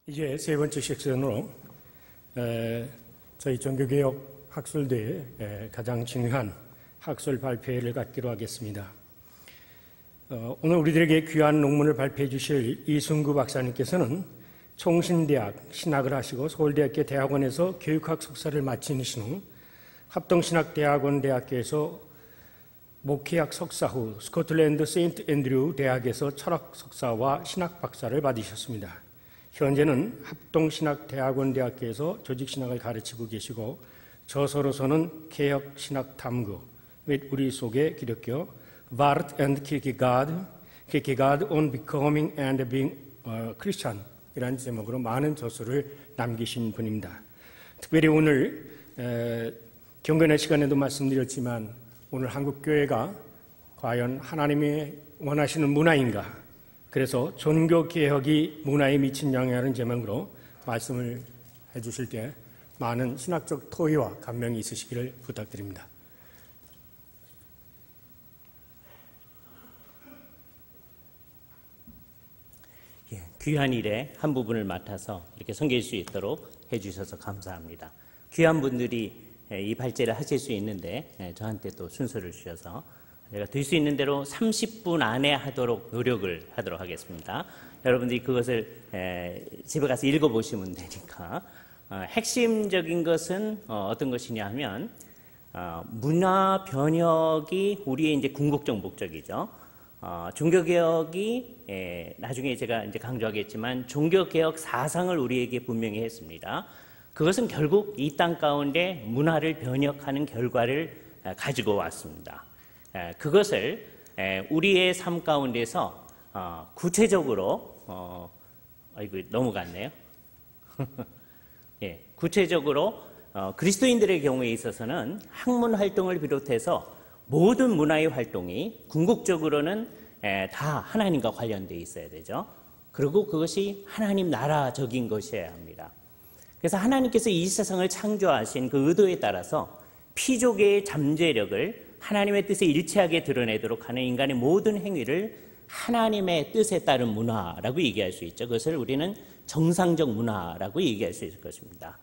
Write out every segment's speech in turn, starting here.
이제 세 번째 섹션으로 저희 종교개혁 학술대의 가장 중요한 학술 발표회를 갖기로 하겠습니다. 오늘 우리들에게 귀한 논문을 발표해 주실 이순구 박사님께서는 총신대학 신학을 하시고 서울대학교 대학원에서 교육학 석사를 마치신 후 합동신학대학원 대학교에서 목회학 석사 후 스코틀랜드 세인트 앤드류 대학에서 철학 석사와 신학 박사를 받으셨습니다. 현재는 합동신학대학원 대학교에서 조직신학을 가르치고 계시고 저서로서는 개혁신학 탐구 및 우리 속의 기독교 Barth and Kierkegaard on Becoming and Being Christian 이라는 제목으로 많은 저서를 남기신 분입니다. 특별히 오늘 경건의 시간에도 말씀드렸지만 오늘 한국교회가 과연 하나님이 원하시는 문화인가, 그래서 종교개혁이 문화에 미친 영향이라는 제목으로 말씀을 해주실 때 많은 신학적 토의와 감명이 있으시기를 부탁드립니다. 귀한 일의 한 부분을 맡아서 이렇게 섬길 수 있도록 해주셔서 감사합니다. 귀한 분들이 이 발제를 하실 수 있는데 저한테 또 순서를 주셔서 제가 될 수 있는 대로 30분 안에 하도록 노력을 하도록 하겠습니다. 여러분들이 그것을 집에 가서 읽어보시면 되니까. 핵심적인 것은 어떤 것이냐 하면 문화 변혁이 우리의 이제 궁극적 목적이죠. 종교개혁이 나중에 제가 이제 강조하겠지만 종교개혁 사상을 우리에게 분명히 했습니다. 그것은 결국 이 땅 가운데 문화를 변혁하는 결과를 가지고 왔습니다. 그것을 우리의 삶 가운데서 구체적으로 이거 넘어갔네요. 구체적으로 그리스도인들의 경우에 있어서는 학문 활동을 비롯해서 모든 문화의 활동이 궁극적으로는 다 하나님과 관련되어 있어야 되죠. 그리고 그것이 하나님 나라적인 것이어야 합니다. 그래서 하나님께서 이 세상을 창조하신 그 의도에 따라서 피조계의 잠재력을 하나님의 뜻에 일치하게 드러내도록 하는 인간의 모든 행위를 하나님의 뜻에 따른 문화라고 얘기할 수 있죠. 그것을 우리는 정상적 문화라고 얘기할 수 있을 것입니다.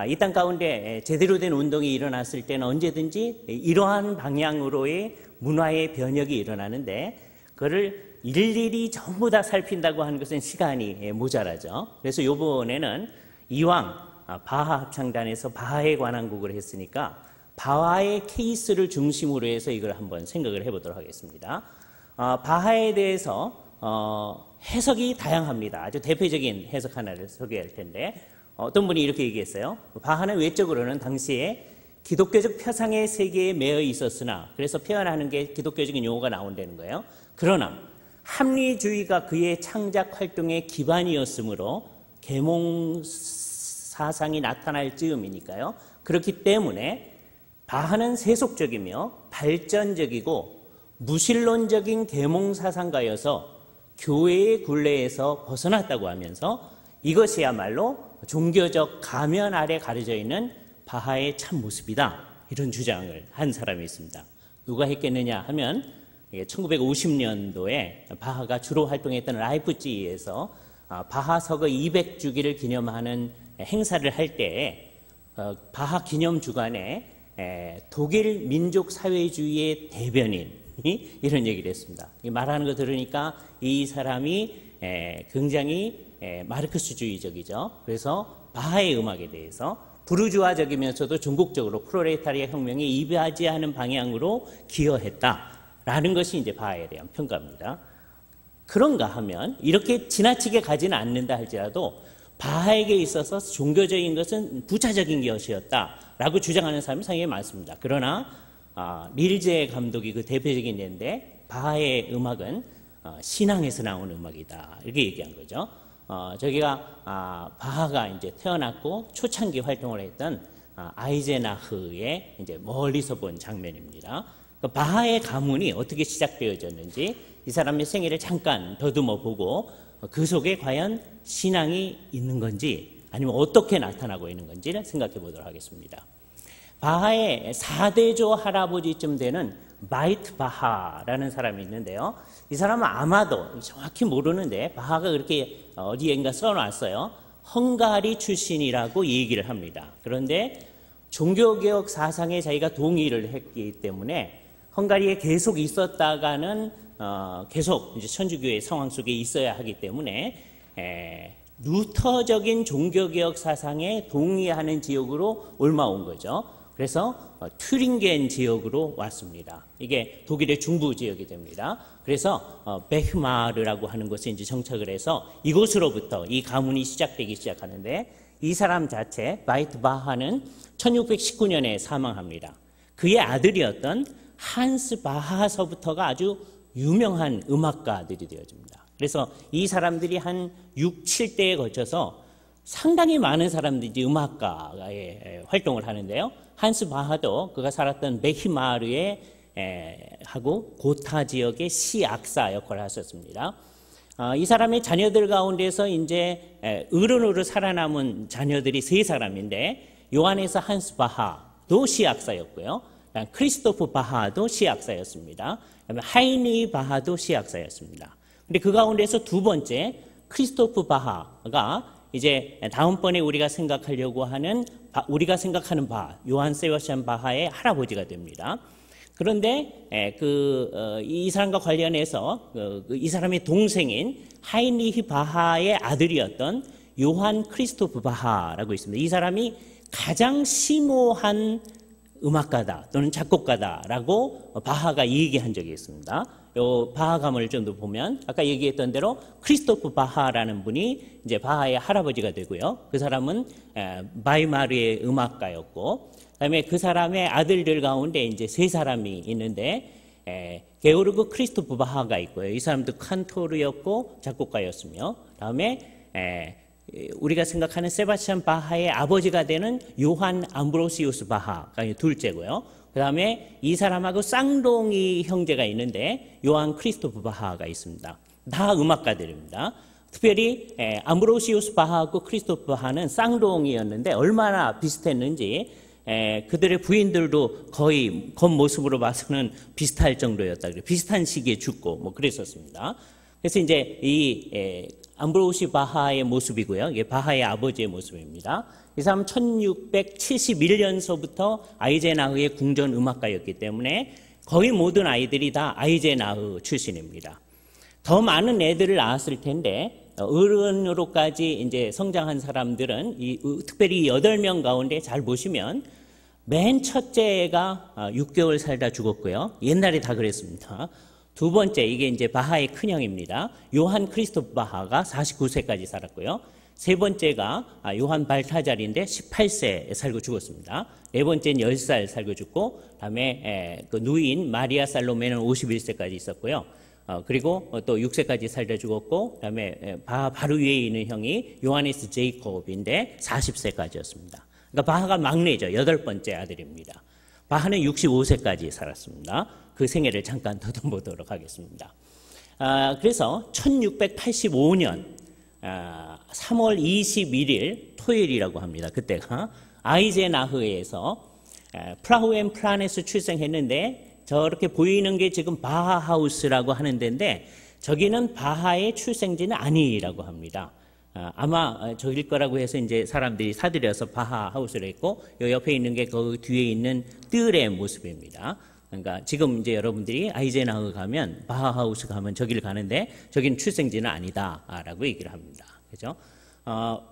이 땅 가운데 제대로 된 운동이 일어났을 때는 언제든지 이러한 방향으로의 문화의 변혁이 일어나는데 그거를 일일이 전부 다 살핀다고 하는 것은 시간이 모자라죠. 그래서 이번에는 이왕 바하 합창단에서 바하에 관한 곡을 했으니까 바하의 케이스를 중심으로 해서 이걸 한번 생각을 해보도록 하겠습니다. 바하에 대해서 해석이 다양합니다. 아주 대표적인 해석 하나를 소개할 텐데 어떤 분이 이렇게 얘기했어요. 바하는 외적으로는 당시에 기독교적 표상의 세계에 매여 있었으나, 그래서 표현하는 게 기독교적인 용어가 나온다는 거예요. 그러나 합리주의가 그의 창작 활동의 기반이었으므로 계몽 사상이 나타날 즈음이니까요. 그렇기 때문에 바하는 세속적이며 발전적이고 무신론적인 계몽 사상가여서 교회의 굴레에서 벗어났다고 하면서 이것이야말로 종교적 가면 아래 가려져 있는 바하의 참모습이다, 이런 주장을 한 사람이 있습니다. 누가 했겠느냐 하면 1950년도에 바하가 주로 활동했던 라이프치히에서 바하 서거 200주기를 기념하는 행사를 할 때에 바하 기념 주간에 독일 민족 사회주의의 대변인이 이런 얘기를 했습니다. 말하는 거 들으니까 이 사람이 굉장히 마르크스주의적이죠. 그래서 바하의 음악에 대해서 부르주아적이면서도 전국적으로 프롤레타리아 혁명에 이바지하는 방향으로 기여했다라는 것이 이제 바하에 대한 평가입니다. 그런가 하면 이렇게 지나치게 가지는 않는다 할지라도 바하에게 있어서 종교적인 것은 부차적인 것이었다라고 주장하는 사람이 상당히 많습니다. 그러나 릴제 감독이 그 대표적인 예인데 바하의 음악은 신앙에서 나오는 음악이다, 이렇게 얘기한 거죠. 저기가 바하가 이제 태어났고 초창기 활동을 했던 아이젠하흐의 이제 멀리서 본 장면입니다. 바하의 가문이 어떻게 시작되어졌는지 이 사람의 생애를 잠깐 더듬어 보고 그 속에 과연 신앙이 있는 건지 아니면 어떻게 나타나고 있는 건지를 생각해 보도록 하겠습니다. 바하의 4대조 할아버지쯤 되는 마이트 바하라는 사람이 있는데요. 이 사람은 아마도 정확히 모르는데 바하가 그렇게 어디엔가 써놨어요. 헝가리 출신이라고 얘기를 합니다. 그런데 종교개혁 사상에 자기가 동의를 했기 때문에 헝가리에 계속 있었다가는 계속 이제 천주교의 상황 속에 있어야 하기 때문에 루터적인 종교개혁 사상에 동의하는 지역으로 옮아온 거죠. 그래서 튜링겐 지역으로 왔습니다. 이게 독일의 중부 지역이 됩니다. 그래서 베흐마르라고 하는 곳에 이제 정착을 해서 이곳으로부터 이 가문이 시작되기 시작하는데 이 사람 자체 바이트 바하는 1619년에 사망합니다. 그의 아들이었던 한스 바하서부터가 아주 유명한 음악가들이 되어집니다. 그래서 이 사람들이 한 6, 7대에 거쳐서 상당히 많은 사람들이 음악가의 활동을 하는데요. 한스 바하도 그가 살았던 베히마르에 하고 고타 지역의 시악사 역할을 하셨습니다. 이 사람의 자녀들 가운데서 이제 어른으로 살아남은 자녀들이 3사람인데 요한에서 한스 바하도 시악사였고요. 크리스토프 바하도 시악사였습니다. 하이니 바하도 시악사였습니다. 근데 그 가운데서 두 번째 크리스토프 바하가 이제 다음번에 우리가 생각하려고 하는 우리가 생각하는 바하, 요한 세바스찬 바하의 할아버지가 됩니다. 그런데 이 사람과 관련해서 이 사람의 동생인 하이니히 바하의 아들이었던 요한 크리스토프 바하라고 있습니다. 이 사람이 가장 심오한 음악가다 또는 작곡가다라고 바하가 얘기한 적이 있습니다. 요 바하 가문을 좀 더 보면 아까 얘기했던 대로 크리스토프 바하라는 분이 이제 바하의 할아버지가 되고요. 그 사람은 바이마르의 음악가였고, 그다음에 그 사람의 아들들 가운데 이제 3사람이 있는데 게오르그 크리스토프 바하가 있고요. 이 사람도 칸토르였고 작곡가였으며, 다음에 우리가 생각하는 세바스찬 바하의 아버지가 되는 요한 암브로시우스 바하가 둘째고요. 그 다음에 이 사람하고 쌍둥이 형제가 있는데 요한 크리스토프 바하가 있습니다. 다 음악가들입니다. 특별히 암브로시우스 바하하고 크리스토프 바하는 쌍둥이였는데 얼마나 비슷했는지 그들의 부인들도 거의 겉모습으로 봐서는 비슷할 정도였다. 비슷한 시기에 죽고 뭐 그랬었습니다. 그래서 이제 이 암브로시 바하의 모습이고요. 이게 바하의 아버지의 모습입니다. 이 사람은 1671년서부터 아이제나흐의 궁전 음악가였기 때문에 거의 모든 아이들이 다 아이제나흐 출신입니다. 더 많은 애들을 낳았을 텐데 어른으로까지 이제 성장한 사람들은 특별히 8명 가운데 잘 보시면 맨 첫째 애가 6개월 살다 죽었고요. 옛날에 다 그랬습니다. 두 번째, 이게 이제 바하의 큰형입니다. 요한 크리스토프 바하가 49세까지 살았고요. 세 번째가 요한 발타잘인데 18세 살고 죽었습니다. 네 번째는 10살 살고 죽고, 다음에 그 누이인 마리아 살로메는 51세까지 있었고요. 그리고 또 6세까지 살다 죽었고, 그다음에 바로 위에 있는 형이 요하네스 제이콥인데 40세까지였습니다. 그러니까 바하가 막내죠. 8번째 아들입니다. 바하는 65세까지 살았습니다. 그 생애를 잠깐 더듬보도록 하겠습니다. 그래서 1685년 3월 21일 토요일이라고 합니다. 그때가 아이제나흐에서 프라우엔 플라네스 출생했는데 저렇게 보이는 게 지금 바하 하우스라고 하는 데인데 저기는 바하의 출생지는 아니라고 합니다. 아마 저길 거라고 해서 이제 사람들이 사들여서 바하 하우스를 했고, 요 옆에 있는 게 그 뒤에 있는 뜰의 모습입니다. 그러니까 지금 이제 여러분들이 아이제나흐 가면 바하 하우스 가면 저기를 가는데 저기는 출생지는 아니다라고 얘기를 합니다. 그죠?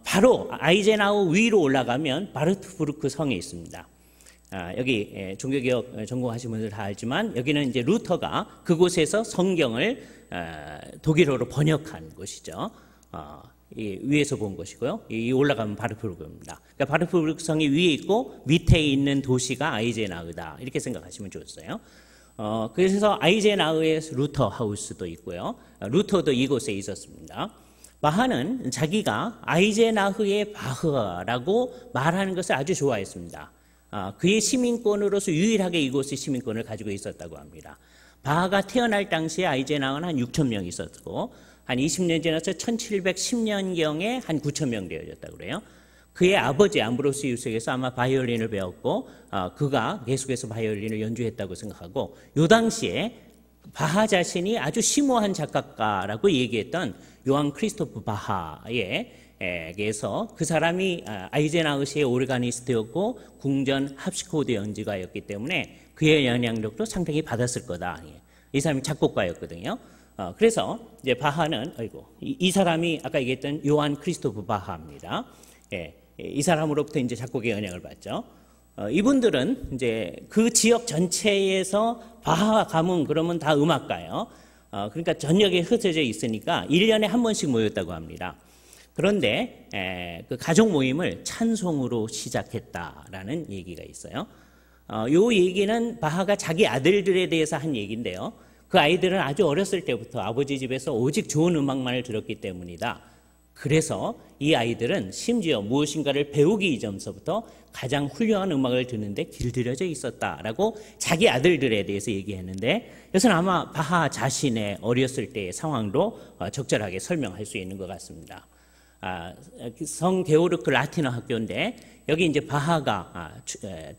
바로 아이제나흐 위로 올라가면 바르트부르크 성이 있습니다. 여기 종교개혁 전공하신 분들 다 알지만 여기는 이제 루터가 그곳에서 성경을 독일어로 번역한 곳이죠. 이 위에서 본 것이고요. 이 올라가면 바르트부르크입니다. 그러니까 바르트부르크 성이 위에 있고 밑에 있는 도시가 아이제나흐다. 이렇게 생각하시면 좋겠어요. 그래서 아이제나흐의 루터 하우스도 있고요. 루터도 이곳에 있었습니다. 바하는 자기가 아이제나흐의 바흐라고 말하는 것을 아주 좋아했습니다. 그의 시민권으로서 유일하게 이곳의 시민권을 가지고 있었다고 합니다. 바하가 태어날 당시에 아이제나흐는 한 6천 명 있었고 한 20년 지나서 1710년경에 한 9천 명 되어졌다고 그래요. 그의 아버지 암브로시우스에게서 아마 바이올린을 배웠고 그가 계속해서 바이올린을 연주했다고 생각하고, 요 당시에 바하 자신이 아주 심오한 작곡가라고 얘기했던 요한 크리스토프 바하의 에게서 그 사람이 아이젠하우스의 오르가니스트였고 궁전 합시코드 연주가였기 때문에 그의 영향력도 상당히 받았을 거다. 이 사람이 작곡가였거든요. 그래서 이제 바하는 이 사람이 아까 얘기했던 요한 크리스토프 바하입니다. 이 사람으로부터 이제 작곡의 영향을 받죠. 이분들은 이제 그 지역 전체에서 바하 가문 그러면 다 음악가예요. 그러니까 전역에 흩어져 있으니까 1년에 한 번씩 모였다고 합니다. 그런데 그 가족 모임을 찬송으로 시작했다라는 얘기가 있어요. 이 얘기는 바하가 자기 아들들에 대해서 한 얘기인데요. 그 아이들은 아주 어렸을 때부터 아버지 집에서 오직 좋은 음악만을 들었기 때문이다. 그래서 이 아이들은 심지어 무엇인가를 배우기 이전서부터 가장 훌륭한 음악을 듣는데 길들여져 있었다라고 자기 아들들에 대해서 얘기했는데 이것은 아마 바하 자신의 어렸을 때의 상황도 적절하게 설명할 수 있는 것 같습니다. 성 게오르크 라틴어 학교인데 여기 이제 바하가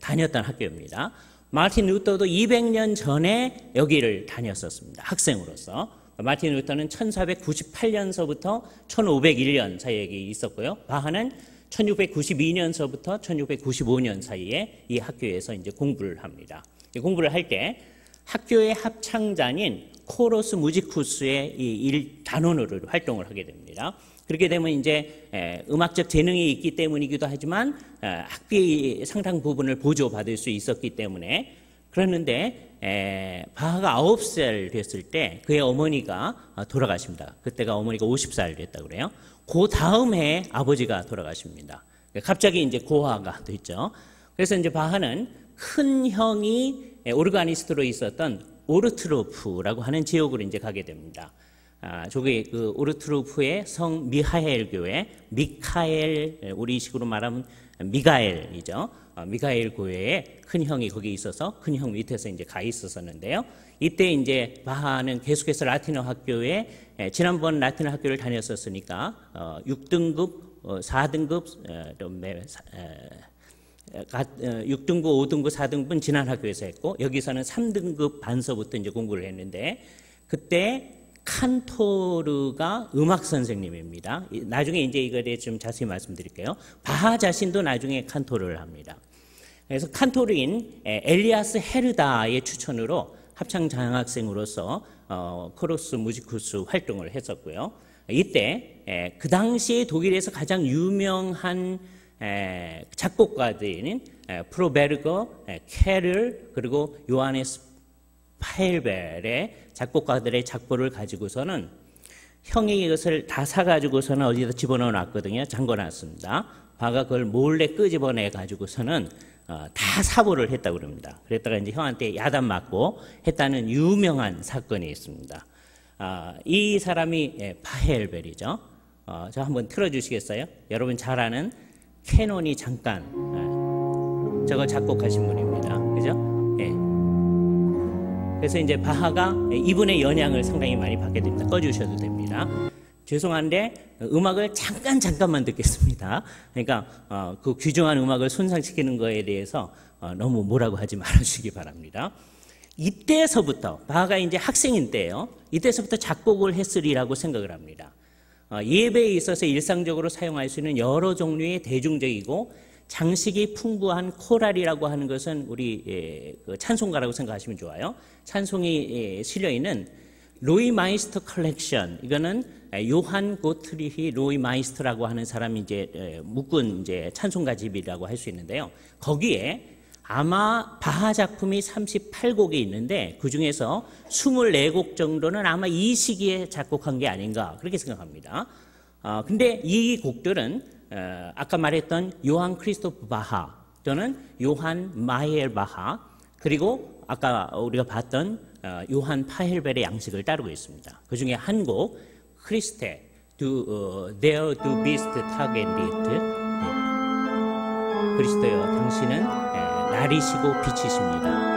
다녔던 학교입니다. 마틴 루터도 200년 전에 여기를 다녔었습니다. 학생으로서. 마틴 루터는 1498년서부터 1501년 사이에 있었고요. 바하는 1692년서부터 1695년 사이에 이 학교에서 이제 공부를 합니다. 공부를 할 때 학교의 합창단인 코러스 무지쿠스의 이 단원으로 활동을 하게 됩니다. 그렇게 되면 이제 음악적 재능이 있기 때문이기도 하지만 학비의 상당 부분을 보조받을 수 있었기 때문에 그랬는데 바하가 9살 됐을 때 그의 어머니가 돌아가십니다. 그때가 어머니가 50살 됐다고 그래요. 그 다음 해에 아버지가 돌아가십니다. 갑자기 이제 고아가 됐죠. 그래서 이제 바하는 큰 형이 오르가니스트로 있었던 오르트로프라고 하는 지역으로 이제 가게 됩니다. 저기 그 오르트로프의 성 미하엘 교회, 미카엘, 우리식으로 말하면 미가엘이죠. 미가엘 교회에 큰 형이 거기 있어서 큰 형 밑에서 이제 가 있었었는데요. 이때 이제 바하는 계속해서 라틴어 학교에 지난번 라틴어 학교를 다녔었으니까 6등급, 4등급, 6등급, 5등급, 4등급은 지난 학교에서 했고 여기서는 3등급 반서부터 이제 공부를 했는데 그때 칸토르가 음악 선생님입니다. 나중에 이제 이거에 대해 좀 자세히 말씀드릴게요. 바하 자신도 나중에 칸토르를 합니다. 그래서 칸토르인 엘리아스 헤르다의 추천으로 합창 장학생으로서 코러스 무지쿠스 활동을 했었고요. 이때 그 당시에 독일에서 가장 유명한 작곡가들인 프로베르거, 케를 그리고 요하네스 파일벨의 작곡가들의 작보를 가지고서는 형이 이것을 다 사가지고서는 어디다 집어넣어 놨거든요. 잠궈놨습니다. 바가 그걸 몰래 끄집어내 가지고서는 다 사보를 했다고 그럽니다. 그랬다가 이제 형한테 야단 맞고 했다는 유명한 사건이 있습니다. 이 사람이 파헬벨이죠. 저 한번 틀어주시겠어요? 여러분 잘 아는 캐논이 잠깐 저거 작곡하신 분입니다. 그죠? 그래서 이제 바하가 이분의 영향을 상당히 많이 받게 됩니다. 꺼주셔도 됩니다. 죄송한데 음악을 잠깐만 듣겠습니다. 그러니까 그 귀중한 음악을 손상시키는 거에 대해서 너무 뭐라고 하지 말아주시기 바랍니다. 이때서부터 바하가 이제 학생인 때예요. 이때서부터 작곡을 했으리라고 생각을 합니다. 예배에 있어서 일상적으로 사용할 수 있는 여러 종류의 대중적이고 장식이 풍부한 코랄이라고 하는 것은 우리 찬송가라고 생각하시면 좋아요. 찬송이 실려 있는 로이 마이스터 컬렉션, 이거는 요한 고트리히 로이 마이스터라고 하는 사람이 이제 묶은 이제 찬송가집이라고 할 수 있는데요. 거기에 아마 바하 작품이 38곡이 있는데 그 중에서 24곡 정도는 아마 이 시기에 작곡한 게 아닌가 그렇게 생각합니다. 근데 이 곡들은 아까 말했던 요한 크리스토프 바하 또는 요한 마이엘 바하 그리고 아까 우리가 봤던 요한 파헬벨의 양식을 따르고 있습니다. 그 중에 한 곡 크리스테 There do beast tag and it 그리스도여 당신은 날이시고 빛이십니다.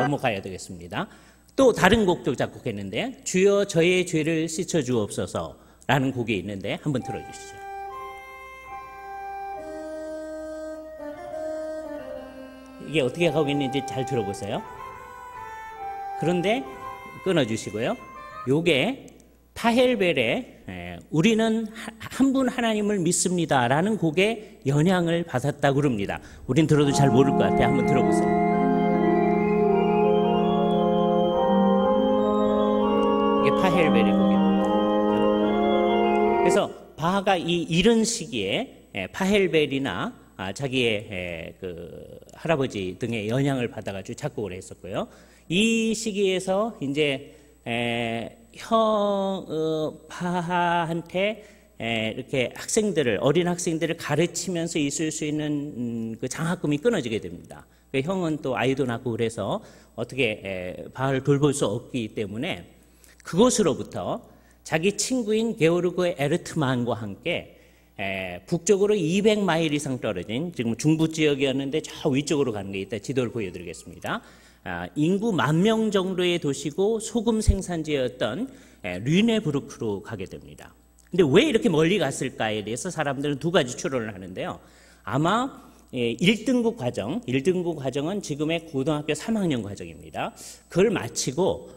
넘어가야 되겠습니다. 또 다른 곡도 작곡했는데 주여 저의 죄를 씻어주옵소서 라는 곡이 있는데 한번 들어주시죠. 이게 어떻게 가고 있는지 잘 들어보세요. 그런데 끊어주시고요. 요게 파헬벨의 우리는 한 분 하나님을 믿습니다라는 곡에 영향을 받았다고 그럽니다. 우린 들어도 잘 모를 것 같아요. 한번 들어보세요. 이게 파헬벨의 곡입니다. 그래서 바하가 이런 시기에 파헬벨이나 자기의 그 할아버지 등의 영향을 받아가지고 작곡을 했었고요. 이 시기에서 이제 바하한테 이렇게 어린 학생들을 가르치면서 있을 수 있는 그 장학금이 끊어지게 됩니다. 형은 또 아이도 낳고 그래서 어떻게 바하를 돌볼 수 없기 때문에 그곳으로부터 자기 친구인 게오르그 에르트만과 함께 북쪽으로 200마일 이상 떨어진 지금 중부 지역이었는데 저 위쪽으로 가는 게 있다. 지도를 보여드리겠습니다. 인구 10,000명 정도의 도시고 소금 생산지였던 르네부르크로 가게 됩니다. 근데 왜 이렇게 멀리 갔을까에 대해서 사람들은 두 가지 추론을 하는데요. 아마 1등급 과정은 지금의 고등학교 3학년 과정입니다. 그걸 마치고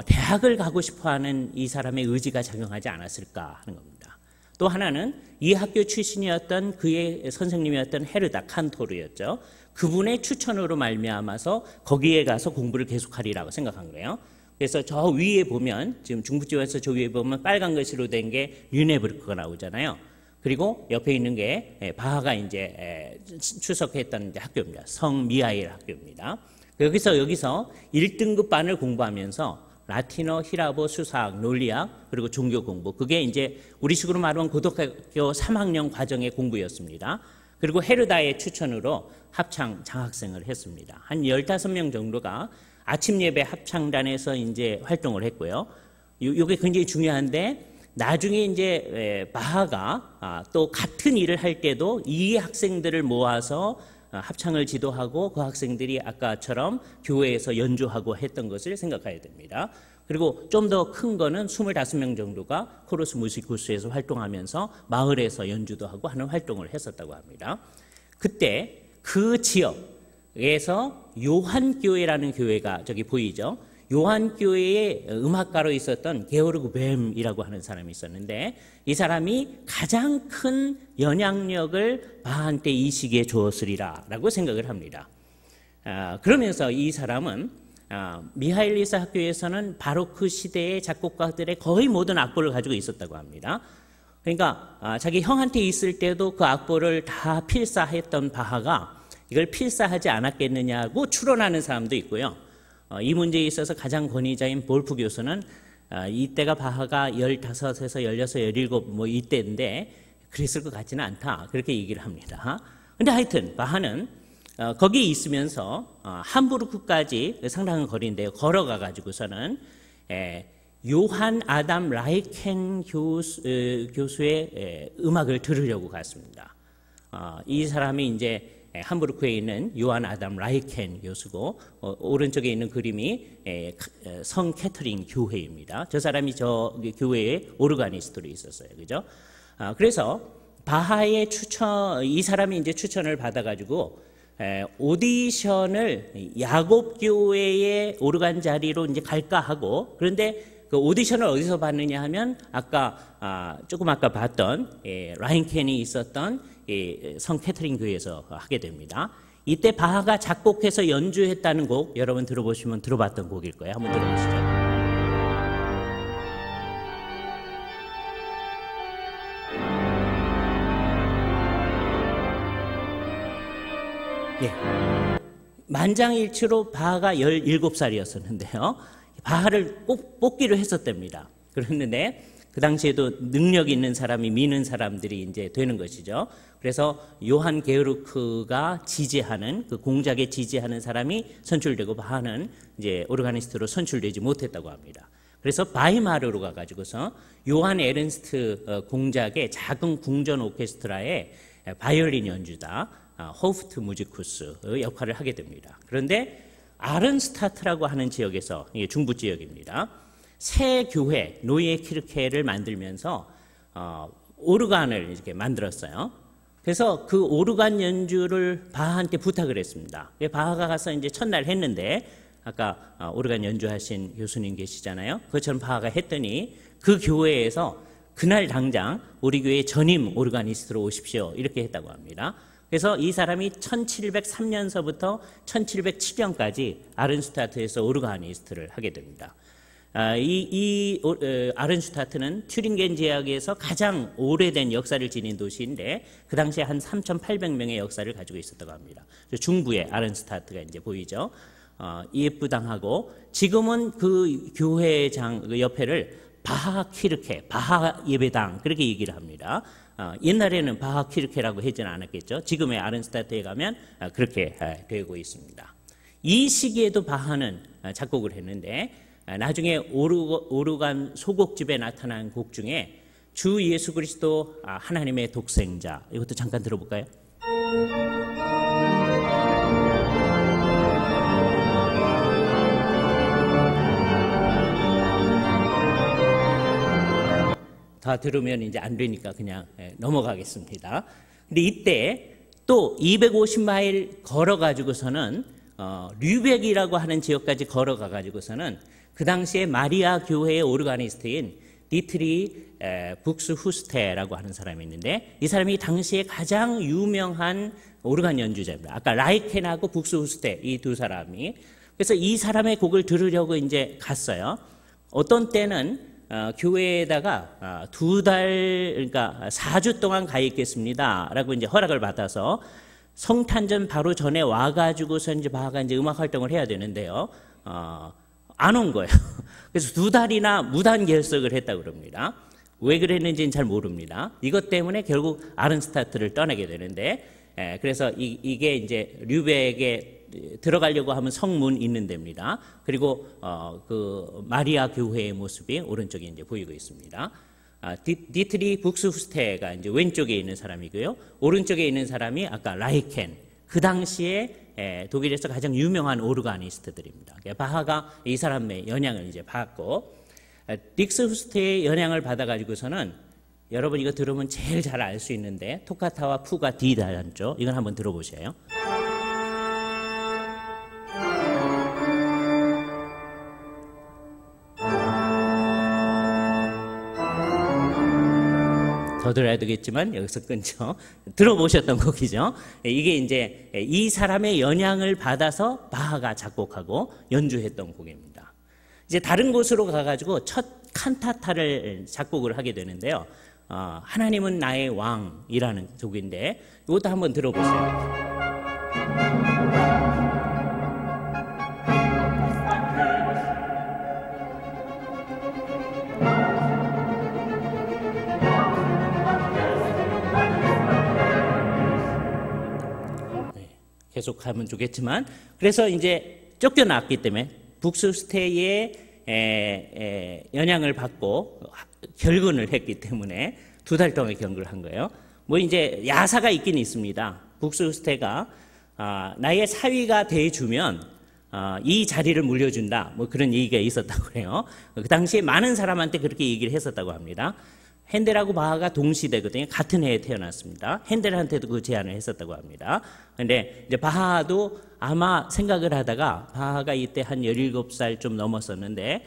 대학을 가고 싶어하는 이 사람의 의지가 작용하지 않았을까 하는 겁니다. 또 하나는 이 학교 출신이었던 그의 선생님이었던 헤르다 칸토르였죠. 그분의 추천으로 말미암아서 거기에 가서 공부를 계속하리라고 생각한 거예요. 그래서 저 위에 보면 지금 중부지역에서 저 위에 보면 빨간 글씨로 된 게 르네부르크가 나오잖아요. 그리고 옆에 있는 게 바하가 이제 출석했던 학교입니다. 성 미하일 학교입니다. 여기서 1등급 반을 공부하면서 라틴어, 히라보, 수사학, 논리학, 그리고 종교 공부. 그게 이제 우리식으로 말하면 고등학교 3학년 과정의 공부였습니다. 그리고 헤르다의 추천으로 합창 장학생을 했습니다. 한 15명 정도가 아침 예배 합창단에서 이제 활동을 했고요. 이게 굉장히 중요한데 나중에 이제 바하가 또 같은 일을 할 때도 이 학생들을 모아서 합창을 지도하고 그 학생들이 아까처럼 교회에서 연주하고 했던 것을 생각해야 됩니다. 그리고 좀 더 큰 거는 25명 정도가 코러스 무지쿠스에서 활동하면서 마을에서 연주도 하고 하는 활동을 했었다고 합니다. 그때 그 지역에서 요한교회라는 교회가 저기 보이죠? 요한교회의 음악가로 있었던 게오르그 뱀이라고 하는 사람이 있었는데 이 사람이 가장 큰 영향력을 바하한테 이 시기에 주었으리라고 생각을 합니다. 그러면서 이 사람은 미하일리스 학교에서는 바로크 시대의 작곡가들의 거의 모든 악보를 가지고 있었다고 합니다. 그러니까 자기 형한테 있을 때도 그 악보를 다 필사했던 바하가 이걸 필사하지 않았겠느냐고 추론하는 사람도 있고요. 이 문제에 있어서 가장 권위자인 볼프 교수는 이때가 바하가 15에서 16, 17 뭐 이때인데 그랬을 것 같지는 않다. 그렇게 얘기를 합니다. 근데 하여튼 바하는 거기 있으면서 함부르크까지 상당한 거리인데요. 걸어가 가지고서는 요한 아담 라이켄 교수의 음악을 들으려고 갔습니다. 이 사람이 이제 함부르크에 있는 요한 아담 라이켄 교수고 오른쪽에 있는 그림이 성 캐터린 교회입니다. 저 사람이 저 교회의 오르가니스트로 있었어요. 그죠? 그래서 바하의 이 사람이 이제 추천을 받아가지고 오디션을 야곱교회의 오르간 자리로 이제 갈까 하고 그런데 그 오디션을 어디서 받느냐 하면 조금 아까 봤던 라인켄이 있었던 성 캐터린 교회에서 하게 됩니다. 이때 바하가 작곡해서 연주했다는 곡 여러분 들어보시면 들어봤던 곡일 거예요. 한번 들어보시죠. 만장일치로 바하가 17살이었었는데요. 바하를 꼭 뽑기로 했었답니다. 그랬는데 그 당시에도 능력 있는 사람이 미는 사람들이 이제 되는 것이죠. 그래서 요한 게오르크가 지지하는 그 공작에 지지하는 사람이 선출되고 바하는 이제 오르가니스트로 선출되지 못했다고 합니다. 그래서 바이마르로 가가지고서 요한 에른스트 공작의 작은 궁전 오케스트라의 바이올린 연주자 호프트 무지쿠스 역할을 하게 됩니다. 그런데 아른스타트라고 하는 지역에서 중부 지역입니다. 새 교회 노예 키르케를 만들면서 오르간을 이렇게 만들었어요. 그래서 그 오르간 연주를 바하한테 부탁을 했습니다. 바하가 가서 이제 첫날 했는데 아까 오르간 연주하신 교수님 계시잖아요. 그것처럼 바하가 했더니 그 교회에서 그날 당장 우리 교회 전임 오르가니스트로 오십시오 이렇게 했다고 합니다. 그래서 이 사람이 1703년서부터 1707년까지 아른슈타트에서 오르가니스트를 하게 됩니다. 아른슈타트는 튜링겐 지역에서 가장 오래된 역사를 지닌 도시인데 그 당시에 한 3,800명의 역사를 가지고 있었다고 합니다. 중부에 아른슈타트가 이제 보이죠. 예쁘당하고 지금은 그 교회장 그 옆에를 바하 키르케, 바하 예배당 그렇게 얘기를 합니다. 옛날에는 바하 키르케라고 하지는 않았겠죠. 지금의 아른슈타트에 가면 그렇게 되고 있습니다. 이 시기에도 바하는 작곡을 했는데 나중에 오르간 소곡집에 나타난 곡 중에 주 예수 그리스도 하나님의 독생자 이것도 잠깐 들어볼까요? 다 들으면 이제 안 되니까 그냥 넘어가겠습니다. 근데 이때 또 250마일 걸어가지고서는 류벡이라고 하는 지역까지 걸어가가지고서는 그 당시에 마리아 교회의 오르가니스트인 디트리 북스후스테라고 하는 사람이 있는데 이 사람이 당시에 가장 유명한 오르간 연주자입니다. 아까 라이켄하고 북스후스테 이 두 사람이 그래서 이 사람의 곡을 들으려고 이제 갔어요. 어떤 때는 교회에다가 2달 그러니까 4주 동안 가 있겠습니다라고 이제 허락을 받아서 성탄절 바로 전에 와가지고서 이제 바하가 이제 음악 활동을 해야 되는데요. 안 온 거예요. 그래서 2달이나 무단 결석을 했다고 그럽니다. 왜 그랬는지는 잘 모릅니다. 이것 때문에 결국 아른슈타트를 떠나게 되는데, 그래서 이게 이제 류벡에 들어가려고 하면 성문 있는 데입니다. 그리고 그 마리아 교회의 모습이 오른쪽에 이제 보이고 있습니다. 디트리 북스후스테가 이제 왼쪽에 있는 사람이고요. 오른쪽에 있는 사람이 아까 라이켄. 그 당시에 독일에서 가장 유명한 오르가니스트들입니다. 바하가 이 사람의 영향을 이제 받고 딕스후스테의 영향을 받아가지고서는 여러분 이거 들으면 제일 잘 알 수 있는데 토카타와 푸가 D 단조 이건 한번 들어보세요. 더 들어야 되겠지만 여기서 끊죠. 들어보셨던 곡이죠. 이게 이제 이 사람의 영향을 받아서 바하가 작곡하고 연주했던 곡입니다. 이제 다른 곳으로 가가지고 첫 칸타타를 작곡을 하게 되는데요. 하나님은 나의 왕이라는 곡인데 이것도 한번 들어보세요. 계속 하면 좋겠지만 그래서 이제 쫓겨났기 때문에 북스후스테의 영향을 받고 결근을 했기 때문에 2달 동안 경근을 한 거예요. 뭐 이제 야사가 있긴 있습니다. 북스후스테가 나의 사위가 돼주면 이 자리를 물려준다. 뭐 그런 얘기가 있었다고 그래요. 그 당시에 많은 사람한테 그렇게 얘기를 했었다고 합니다. 핸델하고 바하가 동시대거든요. 같은 해에 태어났습니다. 핸델한테도 그 제안을 했었다고 합니다. 근데 이제 바하도 아마 생각을 하다가 바하가 이때 한 17살 좀 넘었었는데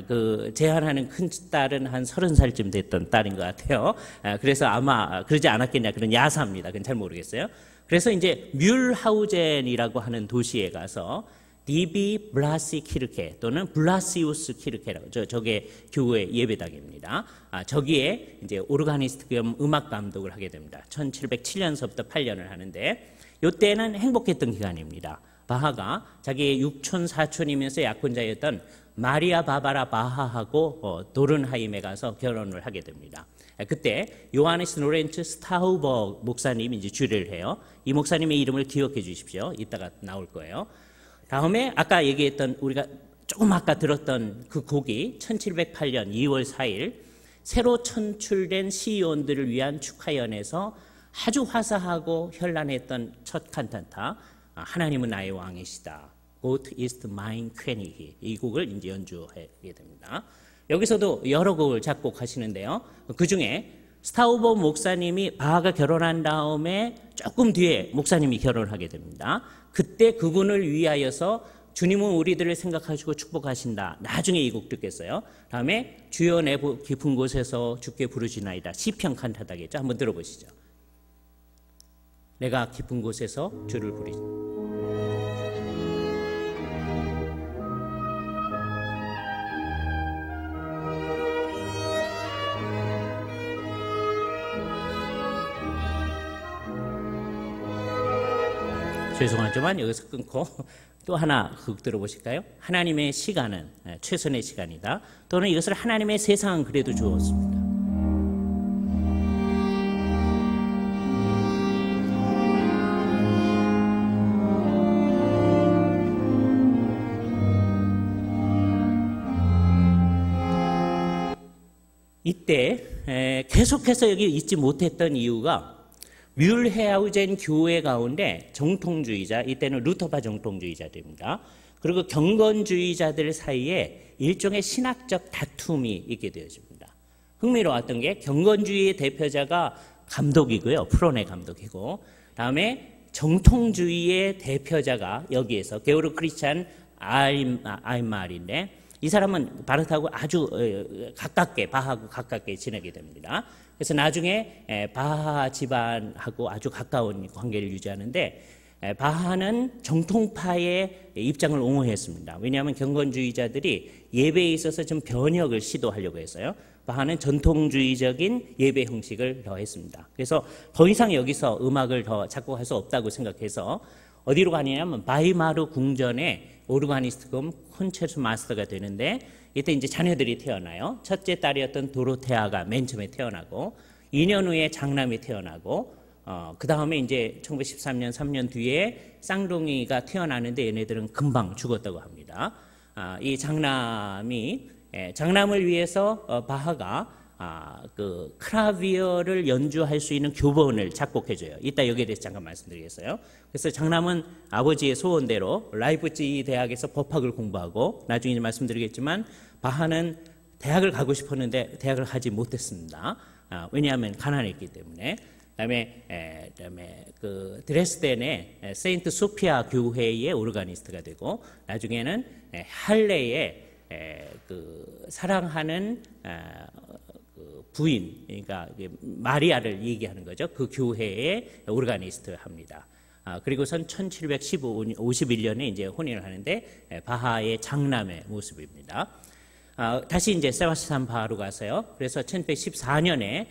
그 제안하는 큰 딸은 한 30살쯤 됐던 딸인 것 같아요. 그래서 아마 그러지 않았겠냐 그런 야사입니다. 그건 잘 모르겠어요. 그래서 이제 뮬하우젠이라고 하는 도시에 가서 디비 블라시 키르케 또는 블라시우스 키르케라고 저게 교회 예배당입니다. 저기에 이제 오르가니스트 겸 음악 감독을 하게 됩니다. 1707년서부터 8년을 하는데 이때는 행복했던 기간입니다. 바하가 자기의 육촌 사촌이면서 약혼자였던 마리아 바바라 바하하고 도른하임에 가서 결혼을 하게 됩니다. 그때 요하네스 노렌츠 스타우버 목사님이 이제 주례를 해요. 이 목사님의 이름을 기억해 주십시오. 이따가 나올 거예요. 다음에 아까 얘기했던 우리가 조금 아까 들었던 그 곡이 1708년 2월 4일 새로 천출된 시의원들을 위한 축하연에서 아주 화사하고 현란했던 첫 칸타타 하나님은 나의 왕이시다. God is mine queen이히 이 곡을 이제 연주하게 됩니다. 여기서도 여러 곡을 작곡하시는데요. 그 중에 스타우버 목사님이 바하가 결혼한 다음에 조금 뒤에 목사님이 결혼을 하게 됩니다. 그때 그분을 위하여서 주님은 우리들을 생각하시고 축복하신다. 나중에 이 곡 듣겠어요. 다음에 주여 내 깊은 곳에서 주께 부르짖나이다. 시편 칸타다겠죠. 한번 들어보시죠. 내가 깊은 곳에서 주를 부르짖. 죄송하지만 여기서 끊고 또 하나 곡 들어보실까요? 하나님의 시간은 최선의 시간이다. 또는 이것을 하나님의 세상은 그래도 주었습니다. 이때 계속해서 여기 있지 못했던 이유가 뮬헤하우젠 교회 가운데 정통주의자, 이때는 루터파 정통주의자들입니다. 그리고 경건주의자들 사이에 일종의 신학적 다툼이 있게 되어집니다. 흥미로웠던 게 경건주의의 대표자가 감독이고요. 프로네 감독이고, 다음에 정통주의의 대표자가 여기에서 게오르 크리스찬 아임말인데, 이 사람은 바르트하고 아주 가깝게, 바하하고 가깝게 지내게 됩니다. 그래서 나중에 바하 집안하고 아주 가까운 관계를 유지하는데, 바하는 정통파의 입장을 옹호했습니다. 왜냐하면 경건주의자들이 예배에 있어서 좀 변혁을 시도하려고 했어요. 바하는 전통주의적인 예배 형식을 더했습니다. 그래서 더 이상 여기서 음악을 더 작곡할 수 없다고 생각해서 어디로 가냐면 바이마르 궁전에 오르가니스트 겸 콘체르토 마스터가 되는데, 이때 이제 자녀들이 태어나요. 첫째 딸이었던 도로테아가 맨 처음에 태어나고, 2년 후에 장남이 태어나고, 그 다음에 이제 1913년 3년 뒤에 쌍둥이가 태어나는데 얘네들은 금방 죽었다고 합니다. 이 장남을 위해서 바하가 그 크라비어를 연주할 수 있는 교본을 작곡해줘요. 이따 여기에 대해서 잠깐 말씀드리겠어요. 그래서 장남은 아버지의 소원대로 라이프치히 대학에서 법학을 공부하고, 나중에 말씀드리겠지만 바하는 대학을 가고 싶었는데 대학을 가지 못했습니다. 왜냐하면 가난했기 때문에. 그다음에 그 드레스덴의 세인트 소피아 교회의 오르가니스트가 되고, 나중에는 할레의 그 사랑하는 부인, 그러니까 마리아를 얘기하는 거죠. 그 교회의 오르가니스트 합니다. 그리고선 1751년에 이제 혼인을 하는데, 바하의 장남의 모습입니다. 다시 이제 세바스찬 바하로 가서요. 그래서 1114년에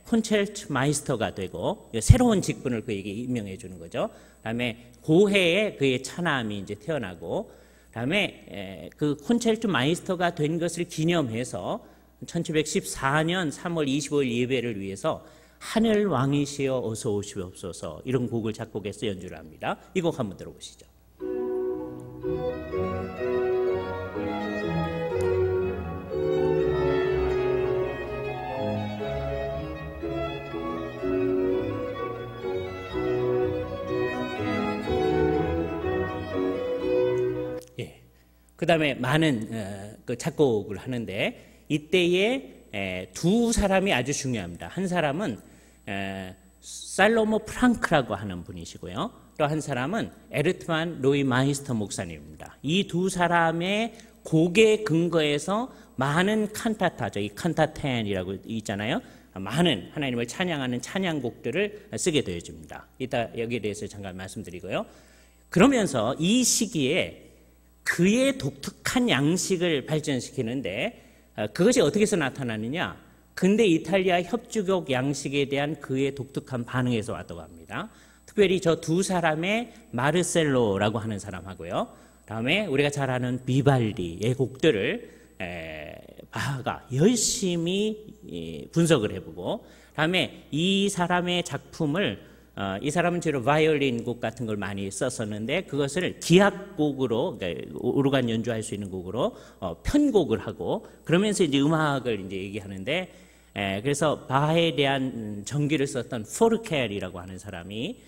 콘체르토 마이스터가 되고, 새로운 직분을 그에게 임명해 주는 거죠. 그다음에 고해에 그의 차남이 이제 태어나고, 그다음에 그 콘체르토 마이스터가 된 것을 기념해서 1714년 3월 25일 예배를 위해서 하늘 왕이시여 어서 오시옵소서, 이런 곡을 작곡해서 연주를 합니다. 이 곡 한번 들어보시죠. 그 다음에 많은 그 작곡을 하는데, 이때에 두 사람이 아주 중요합니다. 한 사람은 살로모 프랑크라고 하는 분이시고요. 또 한 사람은 에르트만 로이 마이스터 목사님입니다. 이 두 사람의 곡에 근거해서 많은 칸타타, 저기 칸타텐이라고 있잖아요. 많은 하나님을 찬양하는 찬양곡들을 쓰게 되어집니다. 이따 여기에 대해서 잠깐 말씀드리고요. 그러면서 이 시기에 그의 독특한 양식을 발전시키는데, 그것이 어떻게 해서 나타나느냐? 근대 이탈리아 협주곡 양식에 대한 그의 독특한 반응에서 왔다고 합니다. 특별히 저 두 사람의 마르셀로라고 하는 사람하고요, 다음에 우리가 잘 아는 비발디의 곡들을 바하가 열심히 분석을 해보고, 다음에 이 사람의 작품을 이 사람은 주로 바이올린 곡 같은 걸 많이 썼었는데, 그것을 기악곡으로, 그러니까 오르간 연주할 수 있는 곡으로 편곡을 하고, 그러면서 이제 음악을 이제 얘기하는데, 그래서 바하에 대한 정기를 썼던 포르켈이라고 하는 사람이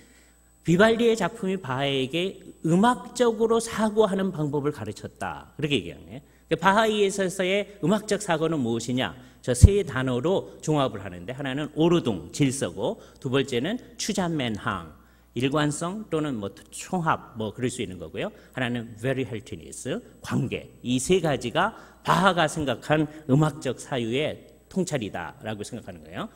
비발디의 작품이 바하에게 음악적으로 사고하는 방법을 가르쳤다, 그렇게 얘기하네. 바하에 있어서의 음악적 사고는 무엇이냐? 저 세 단어로 종합을 하는데, 하나는 오르둥, 질서고, 두 번째는 추잔맨항, 일관성 또는 뭐 총합 뭐 그럴 수 있는 거고요. 하나는 very healthiness, 관계. 이 세 가지가 바하가 생각한 음악적 사유의 통찰이다라고 생각하는 거예요.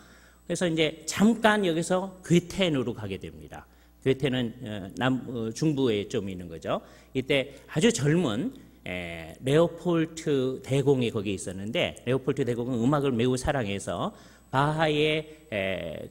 그래서 이제 잠깐 여기서 괴텐으로 가게 됩니다. 괴텐은 중부에 좀 있는 거죠. 이때 아주 젊은 레오폴트 대공이 거기 있었는데, 레오폴트 대공은 음악을 매우 사랑해서 바하의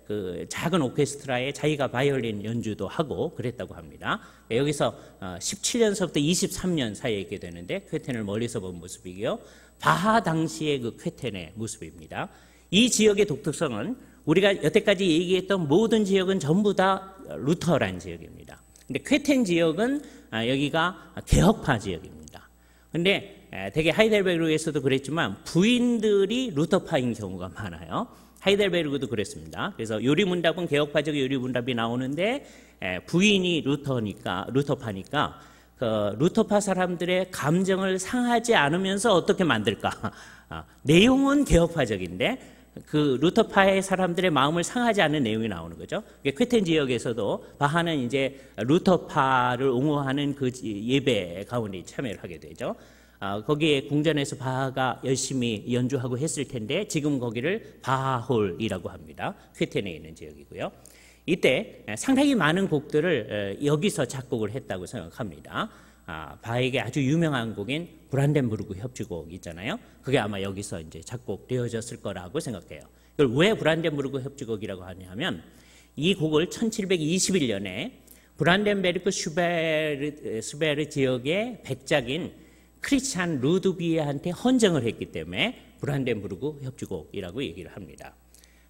그 작은 오케스트라에 자기가 바이올린 연주도 하고 그랬다고 합니다. 여기서 17년서부터 23년 사이에 있게 되는데, 쾌텐을 멀리서 본 모습이고요. 바하 당시의 그 쾌텐의 모습입니다. 이 지역의 독특성은 우리가 여태까지 얘기했던 모든 지역은 전부 다 루터란 지역입니다. 근데 쾌텐 지역은 여기가 개혁파 지역입니다. 근데 되게 하이델베르크에서도 그랬지만 부인들이 루터파인 경우가 많아요. 하이델베르크도 그랬습니다. 그래서 요리문답은 개혁파적 요리문답이 나오는데 부인이 루터파니까 그 루터파 사람들의 감정을 상하지 않으면서 어떻게 만들까? 내용은 개혁파적인데 그 루터파의 사람들의 마음을 상하지 않는 내용이 나오는 거죠. 쾌텐 지역에서도 바하는 이제 루터파를 옹호하는 그 예배 가운데 참여를 하게 되죠. 거기에 궁전에서 바하가 열심히 연주하고 했을 텐데 지금 거기를 바하홀이라고 합니다. 쾌텐에 있는 지역이고요. 이때 상당히 많은 곡들을 여기서 작곡을 했다고 생각합니다. 바하에게 아주 유명한 곡인 브란덴부르크 협주곡 있잖아요. 그게 아마 여기서 이제 작곡되어졌을 거라고 생각해요. 이걸 왜 브란덴부르크 협주곡이라고 하냐면 이 곡을 1721년에 브란덴베르크 슈베르 지역의 백작인 크리스찬 루드비에한테 헌정을 했기 때문에 브란덴부르크 협주곡이라고 얘기를 합니다.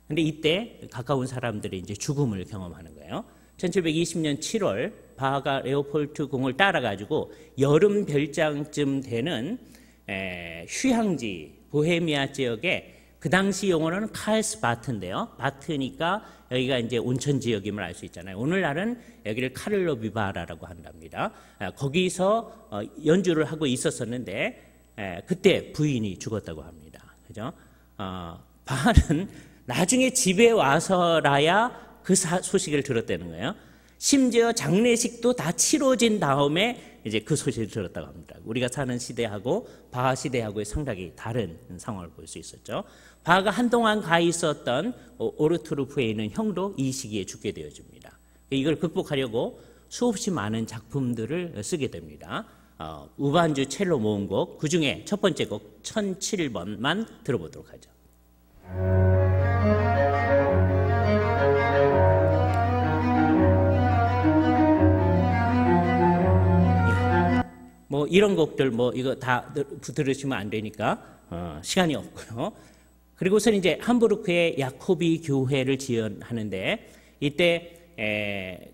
근데 이때 가까운 사람들이 이제 죽음을 경험하는 거예요. 1720년 7월 바하가 레오폴트 공을 따라가지고 여름 별장쯤 되는 휴양지 보헤미아 지역에 그 당시 용어로는 칼스바트인데요. 바트니까 여기가 이제 온천 지역임을 알 수 있잖아요. 오늘날은 여기를 카를로 비바라라고 한답니다. 거기서 연주를 하고 있었었는데 그때 부인이 죽었다고 합니다. 그죠? 바하는 나중에 집에 와서라야 그 소식을 들었다는 거예요. 심지어 장례식도 다 치러진 다음에 이제 그 소식을 들었다고 합니다. 우리가 사는 시대하고 바하 시대하고의 상당히 다른 상황을 볼 수 있었죠. 바하가 한동안 가 있었던 오르투르프에 있는 형도 이 시기에 죽게 되어집니다. 이걸 극복하려고 수없이 많은 작품들을 쓰게 됩니다. 우반주 첼로 모음곡, 그 중에 첫 번째 곡 1007번만 들어보도록 하죠. 뭐 이런 곡들 뭐 이거 다 들으시면 안 되니까 시간이 없고요. 그리고서 이제 함부르크의 야코비 교회를 지원하는데 이때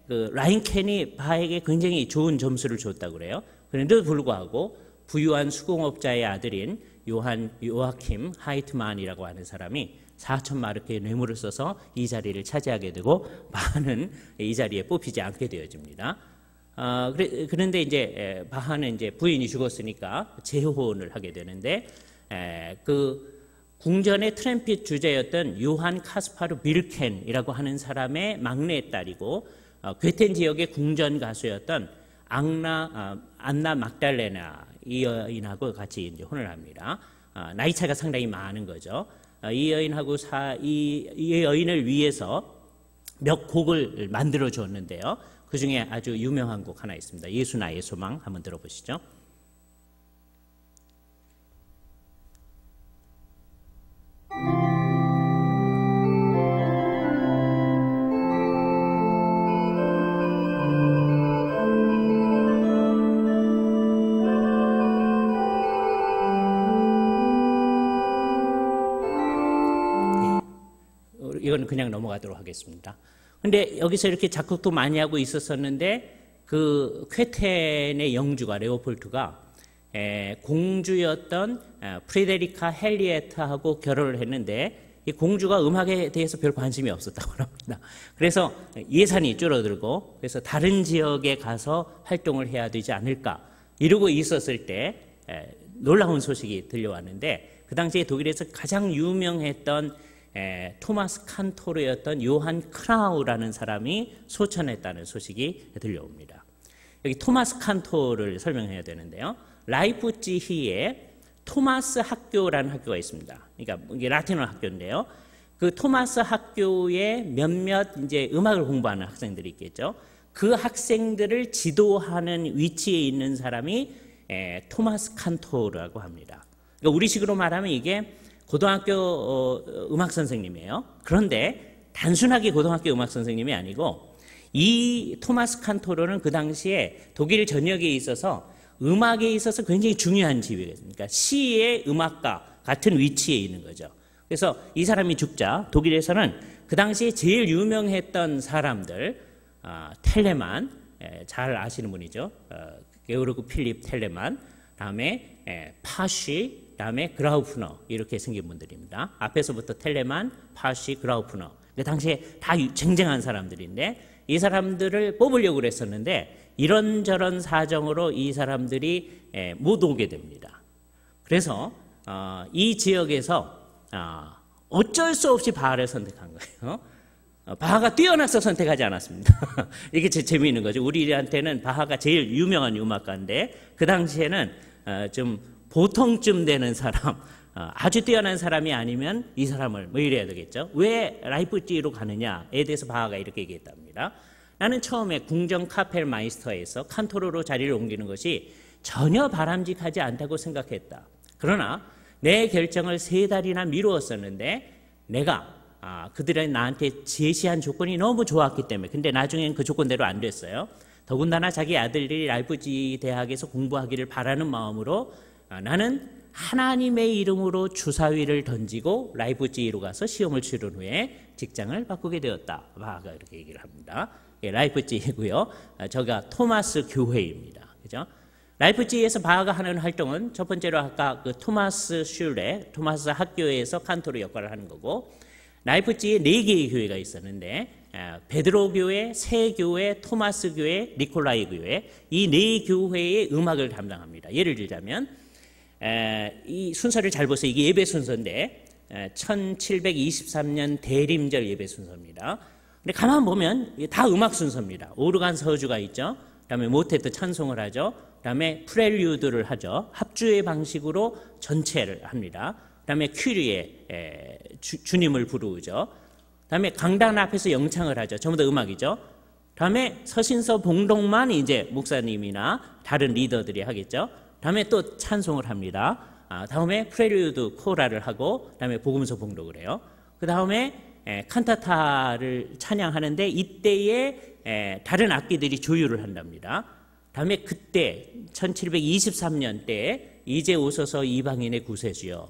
그 라인켄이 바하에게 굉장히 좋은 점수를 줬다고 그래요. 그런데도 불구하고 부유한 수공업자의 아들인 요아킴 하이트만이라고 하는 사람이 4,000마르크의 뇌물을 써서 이 자리를 차지하게 되고 바하는 이 자리에 뽑히지 않게 되어집니다. 그런데 이제 바하는 이제 부인이 죽었으니까 재혼을 하게 되는데 그 궁전의 트럼펫 주자였던 요한 카스파르 빌켄이라고 하는 사람의 막내딸이고 괴텐 지역의 궁전 가수였던 안나 막달레나 이 여인하고 같이 이제 혼을 합니다. 나이 차가 상당히 많은 거죠. 이 여인하고 이 여인을 위해서 몇 곡을 만들어 줬는데요. 그 중에 아주 유명한 곡 하나 있습니다. 예수 나의 소망 한번 들어보시죠. 이건 그냥 넘어가도록 하겠습니다. 근데 여기서 이렇게 작곡도 많이 하고 있었었는데 그 쾌텐의 영주가 레오폴트가 공주였던 프리데리카 헨리에타하고 결혼을 했는데 이 공주가 음악에 대해서 별 관심이 없었다고 합니다. 그래서 예산이 줄어들고 그래서 다른 지역에 가서 활동을 해야 되지 않을까 이러고 있었을 때 놀라운 소식이 들려왔는데 그 당시에 독일에서 가장 유명했던 토마스 칸토르였던 요한 크라우라는 사람이 소천했다는 소식이 들려옵니다. 여기 토마스 칸토르를 설명해야 되는데요. 라이프치히에 토마스 학교라는 학교가 있습니다. 그러니까 이게 라틴어 학교인데요. 그 토마스 학교에 몇몇 이제 음악을 공부하는 학생들이 있겠죠. 그 학생들을 지도하는 위치에 있는 사람이 토마스 칸토르라고 합니다. 그러니까 우리식으로 말하면 이게 고등학교 음악 선생님이에요. 그런데 단순하게 고등학교 음악 선생님이 아니고 이 토마스 칸토르는 그 당시에 독일 전역에 있어서 음악에 있어서 굉장히 중요한 지위거든요. 그러니까 시의 음악가 같은 위치에 있는 거죠. 그래서 이 사람이 죽자 독일에서는 그 당시에 제일 유명했던 사람들, 텔레만, 잘 아시는 분이죠. 게오르그 필립 텔레만, 다음에 파쉬, 다음에 그라우프너, 이렇게 생긴 분들입니다. 앞에서부터 텔레만, 파쉬, 그라우프너. 그 당시에 다 쟁쟁한 사람들인데 이 사람들을 뽑으려고 그랬었는데 이런저런 사정으로 이 사람들이 못 오게 됩니다. 그래서 이 지역에서 어쩔 수 없이 바하를 선택한 거예요. 바하가 뛰어나서 선택하지 않았습니다. 이게 재미있는 거죠. 우리한테는 바하가 제일 유명한 음악가인데 그 당시에는 좀 보통쯤 되는 사람, 아주 뛰어난 사람이 아니면 이 사람을 뭐 이래야 되겠죠. 왜 라이프치히로 가느냐에 대해서 바하가 이렇게 얘기했답니다. 나는 처음에 궁정 카펠마이스터에서 칸토르로 자리를 옮기는 것이 전혀 바람직하지 않다고 생각했다. 그러나 내 결정을 3달이나 미루었었는데 내가 그들이 나한테 제시한 조건이 너무 좋았기 때문에, 근데 나중엔 그 조건대로 안 됐어요. 더군다나 자기 아들들이 라이프치히 대학에서 공부하기를 바라는 마음으로 나는 하나님의 이름으로 주사위를 던지고 라이프치히로 가서 시험을 치른 후에 직장을 바꾸게 되었다. 바하가 이렇게 얘기를 합니다. 라이프치히고요. 저가 토마스 교회입니다. 그죠? 라이프치히에서 바하가 하는 활동은 첫 번째로 아까 그 토마스 슐레, 토마스 학교에서 칸토르 역할을 하는 거고, 라이프치히에 4개의 교회가 있었는데 베드로 교회, 새 교회, 토마스 교회, 니콜라이 교회, 이 4교회의 음악을 담당합니다. 예를 들자면 이 순서를 잘 보세요. 이게 예배 순서인데 1723년 대림절 예배 순서입니다. 근데 가만 보면 다 음악 순서입니다. 오르간 서주가 있죠. 그다음에 모테트 찬송을 하죠. 그다음에 프렐류드를 하죠. 합주의 방식으로 전체를 합니다. 그다음에 큐리에 주님을 부르죠. 그다음에 강단 앞에서 영창을 하죠. 전부 다 음악이죠. 다음에 서신서 봉독만 이제 목사님이나 다른 리더들이 하겠죠. 다음에 또 찬송을 합니다. 다음에 프렐류드 코라를 하고, 다음에 복음서 봉독을 해요. 그 다음에 칸타타를 찬양하는데 이때에 다른 악기들이 조율을 한답니다. 다음에 그때 1723년 때 이제 오소서 이방인의 구세주여,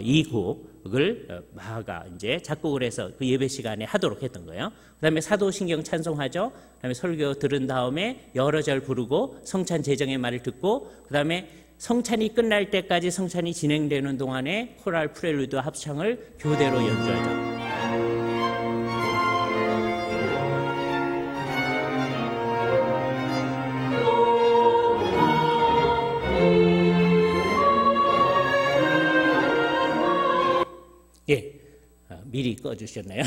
이 곡을 바하가 이제 작곡을 해서 그 예배 시간에 하도록 했던 거예요. 그 다음에 사도신경 찬송하죠. 그 다음에 설교 들은 다음에 여러 절 부르고 성찬 제정의 말을 듣고, 그 다음에 성찬이 끝날 때까지 성찬이 진행되는 동안에 코랄 프렐루드 합창을 교대로 연주하죠. 미리 꺼주셨나요?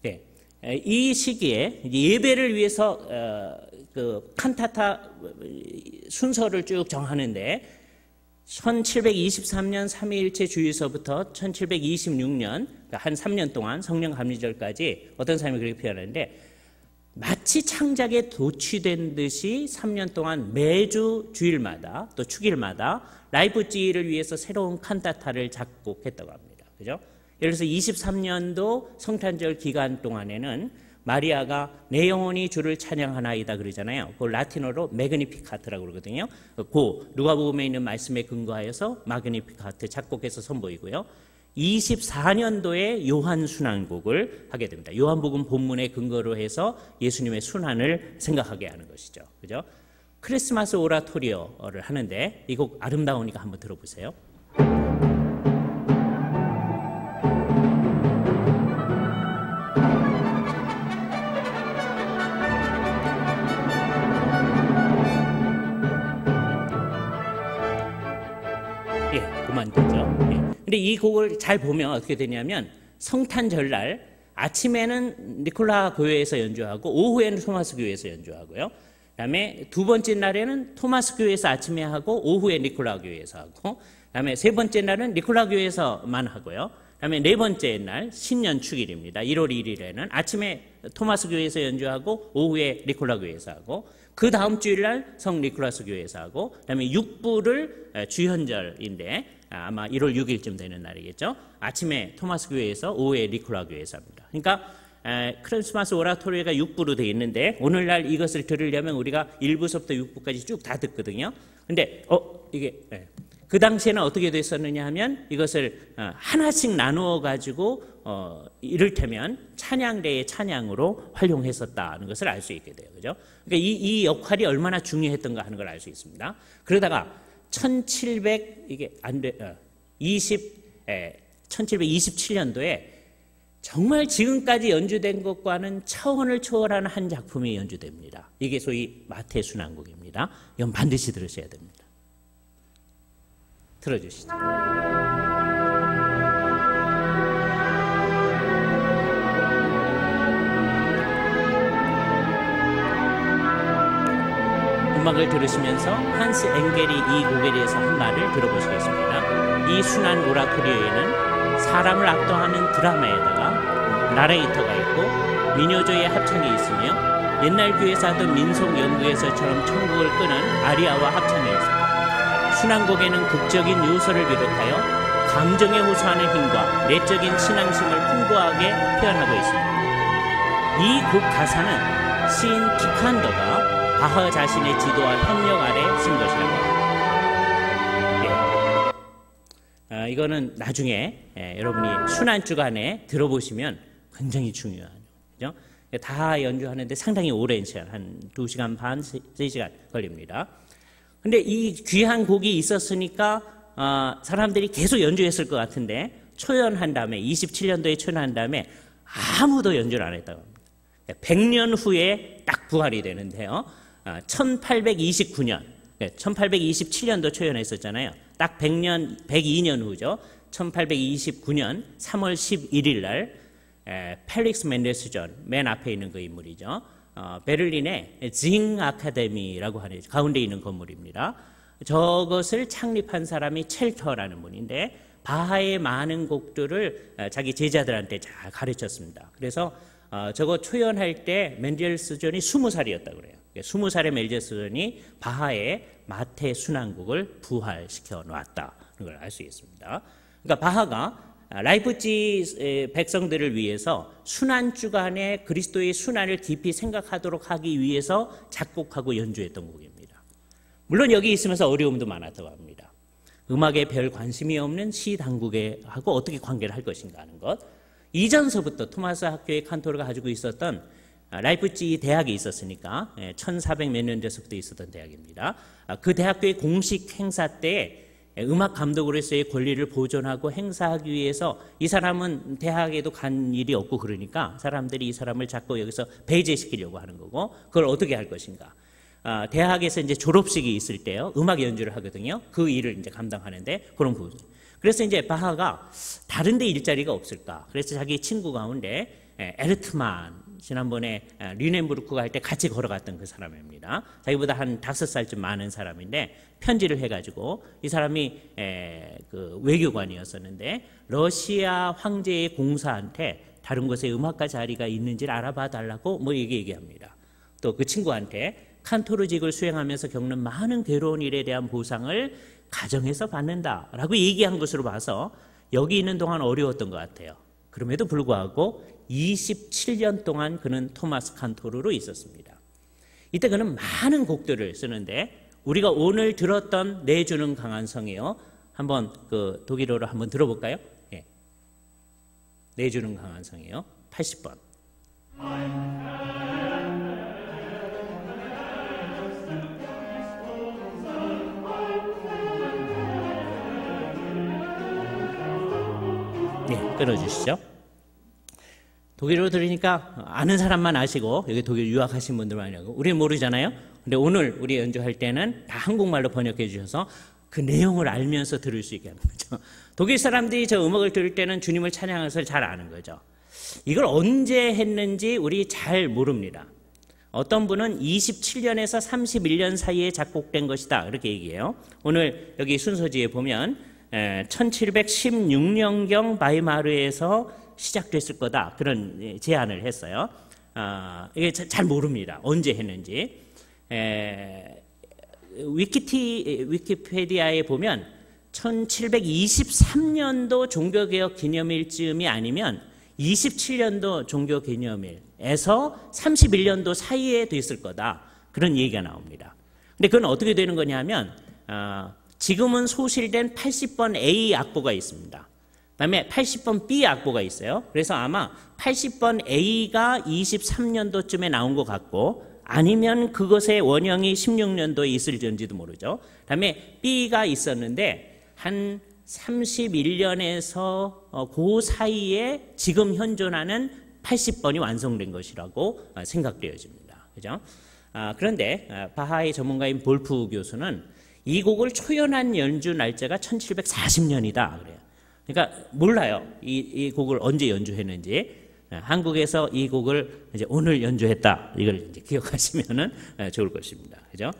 네. 이 시기에 예배를 위해서 그 칸타타 순서를 쭉 정하는데 1723년 삼위일체 주일서부터 1726년, 그러니까 한 3년 동안 성령 감리절까지 어떤 사람이 그렇게 표현하는데, 마치 창작에 도취된 듯이 3년 동안 매주 주일마다 또 축일마다 라이프치히를 위해서 새로운 칸타타를 작곡했다고 합니다. 그죠? 예를 들어서 23년도 성탄절 기간 동안에는 마리아가 내 영혼이 주를 찬양하나이다 그러잖아요. 그걸 라틴어로 매그니피카트라고 그러거든요. 그 누가복음에 있는 말씀에 근거하여서 마그니피카트 작곡해서 선보이고요. 24년도에 요한 순환곡을 하게 됩니다. 요한복음 본문에 근거로 해서 예수님의 순환을 생각하게 하는 것이죠. 그죠? 크리스마스 오라토리오를 하는데 이 곡 아름다우니까 한번 들어보세요. 그만 되죠. 근데 이 곡을 잘 보면 어떻게 되냐면 성탄 전날 아침에는 니콜라 교회에서 연주하고 오후에는 토마스 교회에서 연주하고요. 그다음에 두 번째 날에는 토마스 교회에서 아침에 하고 오후에 니콜라 교회에서 하고, 그다음에 세 번째 날은 니콜라 교회에서만 하고요. 그다음에 네 번째 날 신년 축일입니다. 1월 1일에는 아침에 토마스 교회에서 연주하고 오후에 니콜라 교회에서 하고, 그 다음 주일날 성 니콜라스 교회에서 하고, 그다음에 6부를 주현절인데 아마 1월 6일쯤 되는 날이겠죠. 아침에 토마스 교회에서 오후에 니콜라 교회에서 합니다. 그러니까 크리스마스 오라토리가 6부로 되어 있는데 오늘날 이것을 들으려면 우리가 1부서부터 6부까지 쭉 다 듣거든요. 근데 이게 그 당시에는 어떻게 됐었느냐 하면 이것을 하나씩 나누어 가지고 이를테면 찬양대의 찬양으로 활용했었다는 것을 알 수 있게 돼요. 그죠? 그러니까 이 역할이 얼마나 중요했던가 하는 걸 알 수 있습니다. 그러다가 1727년도에 정말 지금까지 연주된 것과는 차원을 초월하는 한 작품이 연주됩니다. 이게 소위 마태 순환곡입니다. 이건 반드시 들으셔야 됩니다. 들어주시죠. 음악을 들으시면서 한스 엥겔이 이 곡에 대해서 한 말을 들어보시겠습니다. 이 순환 오라토리오에는 사람을 압도하는 드라마에다가 나레이터가 있고 미녀조의 합창이 있으며 옛날 교회에서 하던 민속 연극에서처럼 천국을 끄는 아리아와 합창이 있습니다. 순환곡에는 극적인 요소를 비롯하여 감정에 호소하는 힘과 내적인 신앙심을 풍부하게 표현하고 있습니다. 이 곡 가사는 시인 피칸더가 바하 자신의 지도와 협력 아래 쓴 것이라고 합니다. 이거는 나중에 여러분이 순환주간에 들어보시면 굉장히 중요한 거죠. 다 연주하는데 상당히 오랜 시간, 한 2시간 반, 3시간 걸립니다. 근데 이 귀한 곡이 있었으니까 사람들이 계속 연주했을 것 같은데 초연한 다음에 27년도에 초연한 다음에 아무도 연주를 안 했다고 합니다. 100년 후에 딱 부활이 되는데요. 1829년, 1827년도 초연했었잖아요. 딱 102년 후죠. 1829년 3월 11일 날 펠릭스 멘델스존, 맨 앞에 있는 그 인물이죠. 베를린의 징 아카데미라고 하는 가운데 있는 건물입니다. 저것을 창립한 사람이 첼터라는 분인데 바하의 많은 곡들을 자기 제자들한테 잘 가르쳤습니다. 그래서 저거 초연할 때 멘델스존이 20살이었다고 그래요. 20살의 멘델스존이 바하의 마태 순환곡을 부활시켜 놨다는 걸 알 수 있습니다. 그러니까 바하가 라이프치 백성들을 위해서 순환주간에 그리스도의 순환을 깊이 생각하도록 하기 위해서 작곡하고 연주했던 곡입니다. 물론 여기 있으면서 어려움도 많았다고 합니다. 음악에 별 관심이 없는 시 당국하고 어떻게 관계를 할 것인가 하는 것. 이전서부터 토마스 학교의 칸토르가 가지고 있었던 라이프치 대학이 있었으니까 1400 몇 년대서부터 있었던 대학입니다. 그 대학교의 공식 행사 때 음악 감독으로서의 권리를 보존하고 행사하기 위해서 이 사람은 대학에도 간 일이 없고 그러니까 사람들이 이 사람을 자꾸 여기서 배제시키려고 하는 거고, 그걸 어떻게 할 것인가. 대학에서 이제 졸업식이 있을 때요, 음악 연주를 하거든요. 그 일을 이제 감당하는데 그런 부분. 그래서 이제 바하가 다른 데 일자리가 없을까. 그래서 자기 친구 가운데 에르트만, 지난번에 류넨부르크가 할 때 같이 걸어갔던 그 사람입니다. 자기보다 한 5살쯤 많은 사람인데 편지를 해가지고, 이 사람이 그 외교관이었었는데 러시아 황제의 공사한테 다른 곳에 음악가 자리가 있는지를 알아봐 달라고 뭐 얘기합니다. 또 그 친구한테 칸토르직을 수행하면서 겪는 많은 괴로운 일에 대한 보상을 가정에서 받는다라고 얘기한 것으로 봐서 여기 있는 동안 어려웠던 것 같아요. 그럼에도 불구하고 27년 동안 그는 토마스 칸토르로 있었습니다. 이때 그는 많은 곡들을 쓰는데 우리가 오늘 들었던 내주는 강한 성이요, 한번 그 독일어로 한번 들어볼까요? 예. 내주는 강한 성이요, 80번. 네, 끊어주시죠. 독일어로 들으니까 아는 사람만 아시고, 여기 독일 유학하신 분들만 아니고 우리는 모르잖아요. 근데 오늘 우리 연주할 때는 다 한국말로 번역해 주셔서 그 내용을 알면서 들을 수 있게 하는 거죠. 독일 사람들이 저 음악을 들을 때는 주님을 찬양하는 것을 잘 아는 거죠. 이걸 언제 했는지 우리 잘 모릅니다. 어떤 분은 27년에서 31년 사이에 작곡된 것이다 이렇게 얘기해요. 오늘 여기 순서지에 보면 1716년경 바이마르에서 시작됐을 거다 그런 제안을 했어요. 이게 잘 모릅니다. 언제 했는지. 위키페디아에 보면 1723년도 종교개혁 기념일쯤이 아니면 27년도 종교기념일에서 31년도 사이에 됐을 거다 그런 얘기가 나옵니다. 근데 그건 어떻게 되는 거냐면 지금은 소실된 80번 A 악보가 있습니다. 그다음에 80번 B 악보가 있어요. 그래서 아마 80번 A가 23년도쯤에 나온 것 같고 아니면 그것의 원형이 16년도에 있을지도 모르죠. 그다음에 B가 있었는데 한 31년에서 그 사이에 지금 현존하는 80번이 완성된 것이라고 생각되어집니다. 그죠? 그런데 바하의 전문가인 볼프 교수는 이 곡을 초연한 연주 날짜가 1740년이다 그래요. 그러니까 몰라요. 이 곡을 언제 연주했는지. 한국에서 이 곡을 이제 오늘 연주했다. 이걸 이제 기억하시면은 좋을 것입니다. 그죠?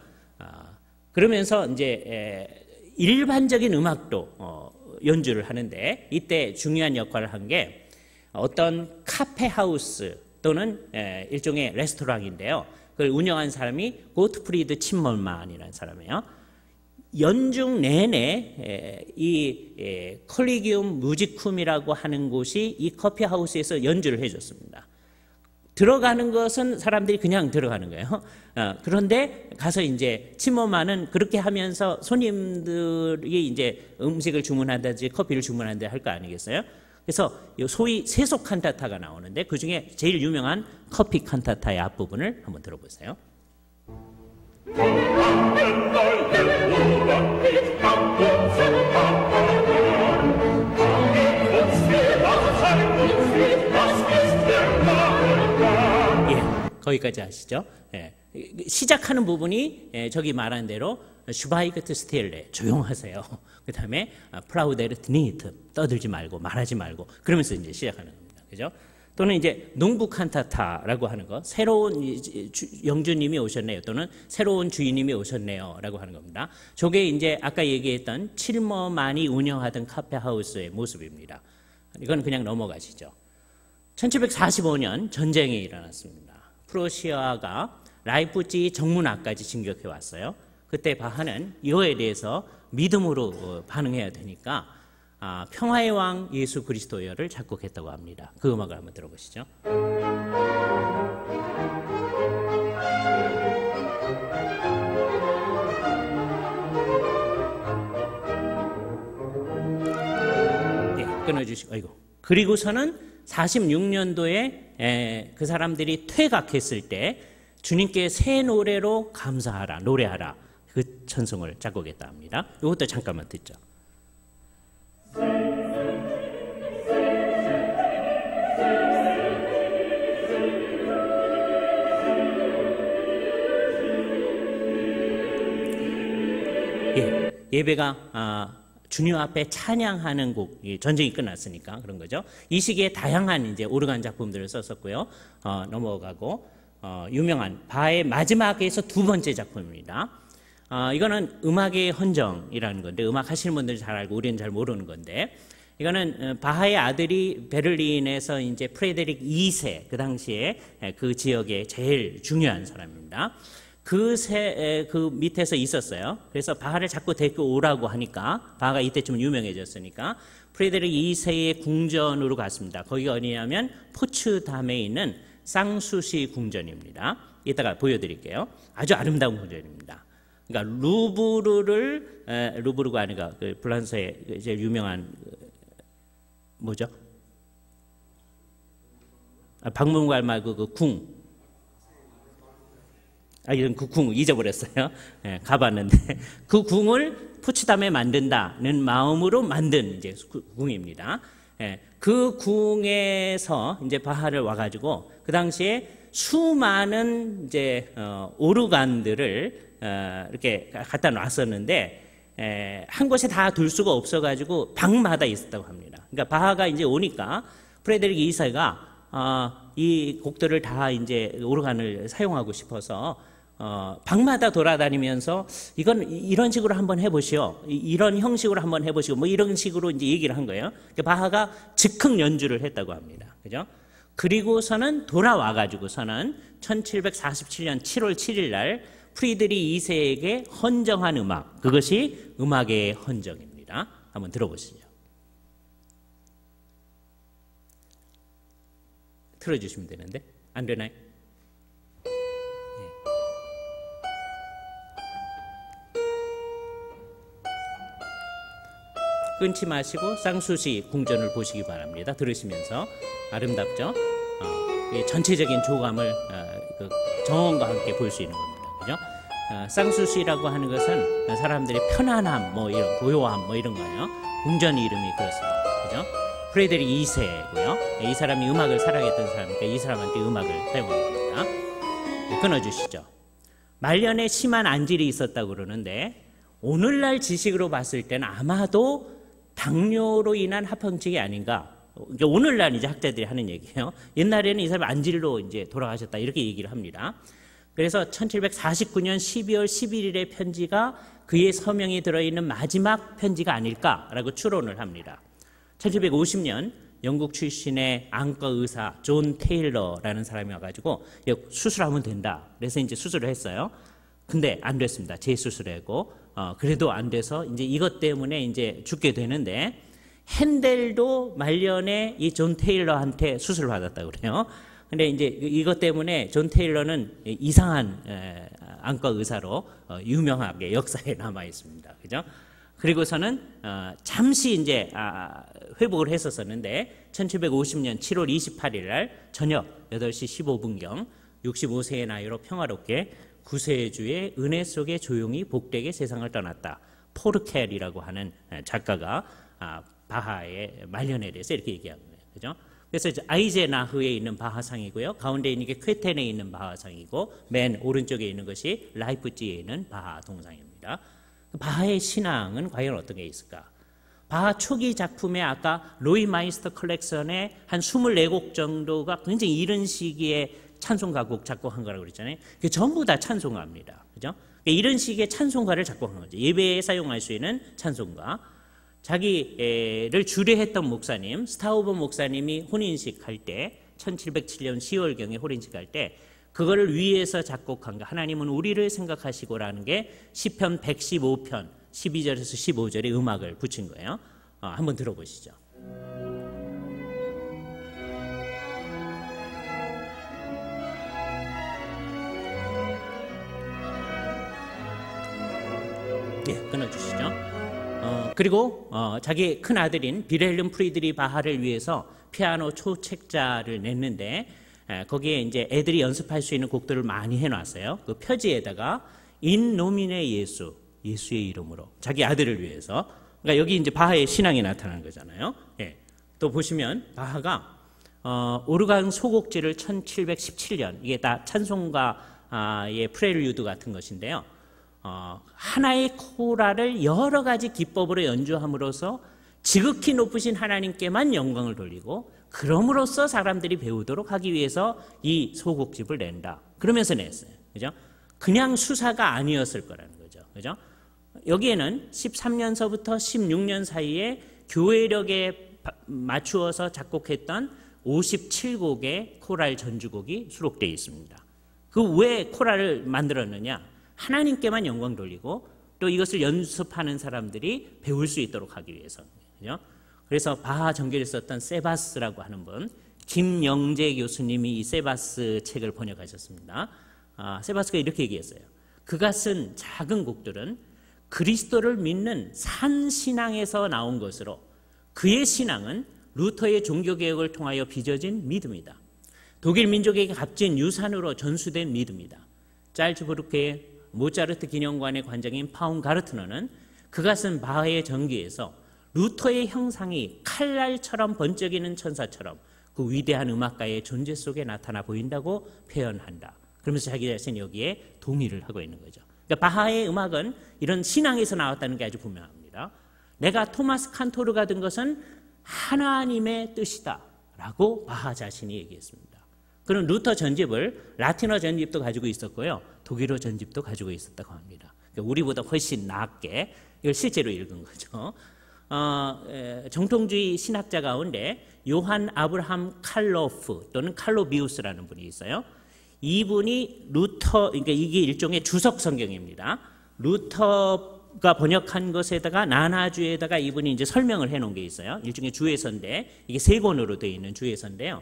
그러면서 이제 일반적인 음악도 연주를 하는데 이때 중요한 역할을 한 게 어떤 카페 하우스 또는 일종의 레스토랑인데요. 그걸 운영한 사람이 고트프리드 침멀만이라는 사람이에요. 연중 내내 이 컬리기움 뮤지쿰이라고 하는 곳이 이 커피 하우스에서 연주를 해줬습니다. 들어가는 것은 사람들이 그냥 들어가는 거예요. 그런데 가서 이제 침머만은 그렇게 하면서 손님들이 이제 음식을 주문한다든지 커피를 주문한다 할 거 아니겠어요? 그래서 소위 세속 칸타타가 나오는데 그 중에 제일 유명한 커피 칸타타의 앞부분을 한번 들어보세요. 거기까지 아시죠? 예. 시작하는 부분이 저기 말한 대로 슈바이그트 스텔레 조용하세요. 그 다음에 프라우데르트 니트 떠들지 말고 말하지 말고 그러면서 이제 시작하는 겁니다. 그죠? 또는 이제 농부 칸타타라고 하는 거 새로운 영주님이 오셨네요. 또는 새로운 주인님이 오셨네요라고 하는 겁니다. 저게 이제 아까 얘기했던 칠머만이 운영하던 카페하우스의 모습입니다. 이건 그냥 넘어가시죠. 1745년 전쟁이 일어났습니다. 프로시아가 라이프치히 정문화까지 진격해 왔어요. 그때 바하는 이거에 대해서 믿음으로 반응해야 되니까 평화의 왕 예수 그리스도여를 작곡했다고 합니다. 그 음악을 한번 들어보시죠. 네, 끊어주시고 아이고. 그리고서는 46년도에 그 사람들이 퇴각했을 때 주님께 새 노래로 감사하라, 노래하라 그 찬송을 작곡했다 합니다. 이것도 잠깐만 듣죠. 예배가 주님 앞에 찬양하는 곡, 전쟁이 끝났으니까 그런 거죠. 이 시기에 다양한 이제 오르간 작품들을 썼었고요. 넘어가고 유명한 바의 마지막에서 두 번째 작품입니다. 이거는 음악의 헌정이라는 건데 음악 하시는 분들은 잘 알고 우리는 잘 모르는 건데 이거는 바하의 아들이 베를린에서 이제 프레데릭 2세 그 당시에 그 지역의 제일 중요한 사람입니다. 그 밑에서 있었어요. 그래서 바하를 자꾸 데리고 오라고 하니까 바하가 이때쯤 유명해졌으니까 프레데릭 2세의 궁전으로 갔습니다. 거기가 어디냐면 포츠담에 있는 쌍수시 궁전입니다. 이따가 보여드릴게요. 아주 아름다운 궁전입니다. 그러니까 루브르가 아니라 그 프랑스의 제일 유명한 뭐죠? 박물관 말고 그 궁. 이런 그 궁 잊어버렸어요. 가봤는데 그 궁을 포츠담에 만든다는 마음으로 만든 이제 궁입니다. 그 궁에서 이제 바하를 와가지고 그 당시에 수많은 이제 오르간들을 이렇게 갖다 놨었는데 한 곳에 다 둘 수가 없어가지고 방마다 있었다고 합니다. 그러니까 바하가 이제 오니까 프레데릭 2세가 이 곡들을 다 이제 오르간을 사용하고 싶어서 방마다 돌아다니면서 이건 이런 식으로 한번 해보시오, 이런 형식으로 한번 해보시고 뭐 이런 식으로 이제 얘기를 한 거예요. 그러니까 바하가 즉흥 연주를 했다고 합니다. 그죠? 그리고서는 돌아와가지고서는 1747년 7월 7일 날 프리드리 2세에게 헌정한 음악, 그것이 음악의 헌정입니다. 한번 들어보시죠. 틀어주시면 되는데 안 되나요? 끊지 마시고 쌍수시 궁전을 보시기 바랍니다. 들으시면서 아름답죠? 전체적인 조감을 그 정원과 함께 볼 수 있는 겁니다. 그죠? 쌍수시라고 하는 것은 사람들의 편안함, 뭐 이런 고요함, 뭐 이런 거예요. 궁전 이름이 그렇습니다. 그죠? 프레데릭 2세고요. 이 사람이 음악을 사랑했던 사람이니까 이 사람한테 음악을 사용한 겁니다. 끊어주시죠. 말년에 심한 안질이 있었다고 그러는데 오늘날 지식으로 봤을 때는 아마도 당뇨로 인한 합병증이 아닌가. 오늘날 이제 학자들이 하는 얘기예요. 옛날에는 이 사람이 안질로 이제 돌아가셨다 이렇게 얘기를 합니다. 그래서 1749년 12월 11일의 편지가 그의 서명이 들어있는 마지막 편지가 아닐까라고 추론을 합니다. 1750년 영국 출신의 안과 의사 존 테일러라는 사람이 와가지고 수술하면 된다. 그래서 이제 수술을 했어요. 근데 안 됐습니다. 재수술하고 그래도 안 돼서 이제 이것 때문에 이제 죽게 되는데 핸델도 말년에 이 존 테일러한테 수술을 받았다고 그래요. 근데 이제 이것 때문에 존 테일러는 이상한 안과 의사로 유명하게 역사에 남아 있습니다. 그죠? 그리고서는 잠시 이제 회복을 했었었는데 1750년 7월 28일 날 저녁 8시 15분경 65세의 나이로 평화롭게 구세주의 은혜 속에 조용히 복되게 세상을 떠났다. 포르켈이라고 하는 작가가 바하의 말년에 대해서 이렇게 얘기하는 거예요. 그죠? 그래서 아이제나흐에 있는 바하상이고요. 가운데 있는 게 쾌텐에 있는 바하상이고 맨 오른쪽에 있는 것이 라이프찌히에 있는 바하 동상입니다. 바하의 신앙은 과연 어떤 게 있을까? 바하 초기 작품에 아까 로이 마이스터 컬렉션의 한 24곡 정도가 굉장히 이른 시기에 찬송가곡 작곡한 거라고 그랬잖아요. 그게 전부 다 찬송가입니다. 그죠? 이런 식의 찬송가를 작곡한 거죠. 예배에 사용할 수 있는 찬송가. 자기를 주례했던 목사님, 스타우버 목사님이 혼인식 할 때 1707년 10월경에 혼인식 할 때 그거를 위해서 작곡한 거. 하나님은 우리를 생각하시고라는 게 시편 115편 12절에서 15절에 음악을 붙인 거예요. 한번 들어보시죠. 네, 끊어주시죠. 그리고 자기 큰 아들인 빌헬름 프리드리 바하를 위해서 피아노 초책자를 냈는데 거기에 이제 애들이 연습할 수 있는 곡들을 많이 해놨어요. 그 표지에다가 인 노미네 예수, 예수의 이름으로 자기 아들을 위해서. 그러니까 여기 이제 바하의 신앙이 나타나는 거잖아요. 예. 또 보시면 바하가 오르간 소곡지를 1717년 이게 다 찬송가의 프렐류드 같은 것인데요. 하나의 코라를 여러 가지 기법으로 연주함으로써 지극히 높으신 하나님께만 영광을 돌리고 그럼으로써 사람들이 배우도록 하기 위해서 이 소곡집을 낸다. 그러면서 냈어요. 그죠? 그냥 수사가 아니었을 거라는 거죠. 그죠? 여기에는 13년서부터 16년 사이에 교회력에 맞추어서 작곡했던 57곡의 코랄 전주곡이 수록되어 있습니다. 그 왜 코랄을 만들었느냐? 하나님께만 영광 돌리고 또 이것을 연습하는 사람들이 배울 수 있도록 하기 위해서입니다. 그죠? 그래서 바하 전기를 썼던 세바스라고 하는 분, 김영재 교수님이 이 세바스 책을 번역하셨습니다. 세바스가 이렇게 얘기했어요. 그가 쓴 작은 곡들은 그리스도를 믿는 산 신앙에서 나온 것으로 그의 신앙은 루터의 종교개혁을 통하여 빚어진 믿음이다. 독일 민족에게 값진 유산으로 전수된 믿음이다. 짤츠부르크의 모차르트 기념관의 관장인 파운 가르트너는 그가 쓴 바하의 전기에서 루터의 형상이 칼날처럼 번쩍이는 천사처럼 그 위대한 음악가의 존재 속에 나타나 보인다고 표현한다. 그러면서 자기 자신이 여기에 동의를 하고 있는 거죠. 그러니까 바하의 음악은 이런 신앙에서 나왔다는 게 아주 분명합니다. 내가 토마스 칸토르가 된 것은 하나님의 뜻이다 라고 바하 자신이 얘기했습니다. 그런 루터 전집을 라틴어 전집도 가지고 있었고요, 독일어 전집도 가지고 있었다고 합니다. 그러니까 우리보다 훨씬 낫게 이걸 실제로 읽은 거죠. 정통주의 신학자 가운데 요한 아브라함 칼로프 또는 칼로비우스라는 분이 있어요. 이분이 루터, 그러니까 이게 일종의 주석 성경입니다. 루터가 번역한 것에다가 나나주에다가 이분이 이제 설명을 해놓은 게 있어요. 일종의 주예서인데 이게 3권으로 되어 있는 주예서인데요.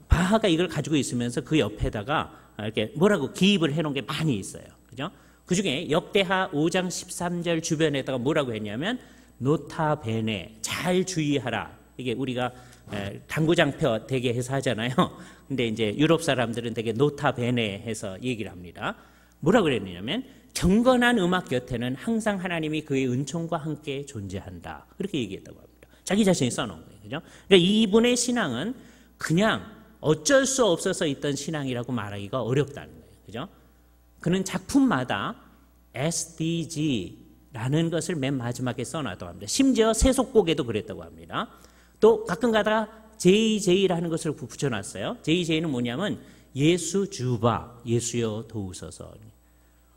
바하가 이걸 가지고 있으면서 그 옆에다가 이렇게 뭐라고 기입을 해놓은 게 많이 있어요. 그죠? 그 중에 역대하 5장 13절 주변에다가 뭐라고 했냐면 노타 베네, 잘 주의하라. 이게 우리가 당구장표 되게 해서 하잖아요. 근데 이제 유럽 사람들은 되게 노타 베네 해서 얘기를 합니다. 뭐라고 그랬냐면 경건한 음악 곁에는 항상 하나님이 그의 은총과 함께 존재한다. 그렇게 얘기했다고 합니다. 자기 자신이 써놓은 거예요. 그죠? 그러니까 이분의 신앙은 그냥 어쩔 수 없어서 있던 신앙이라고 말하기가 어렵다는 거예요. 그죠? 그는 작품마다 SDG라는 것을 맨 마지막에 써놨다고 합니다. 심지어 세속곡에도 그랬다고 합니다. 또 가끔 가다가 JJ라는 것을 붙여놨어요. JJ는 뭐냐면 예수 주바, 예수여 도우소서.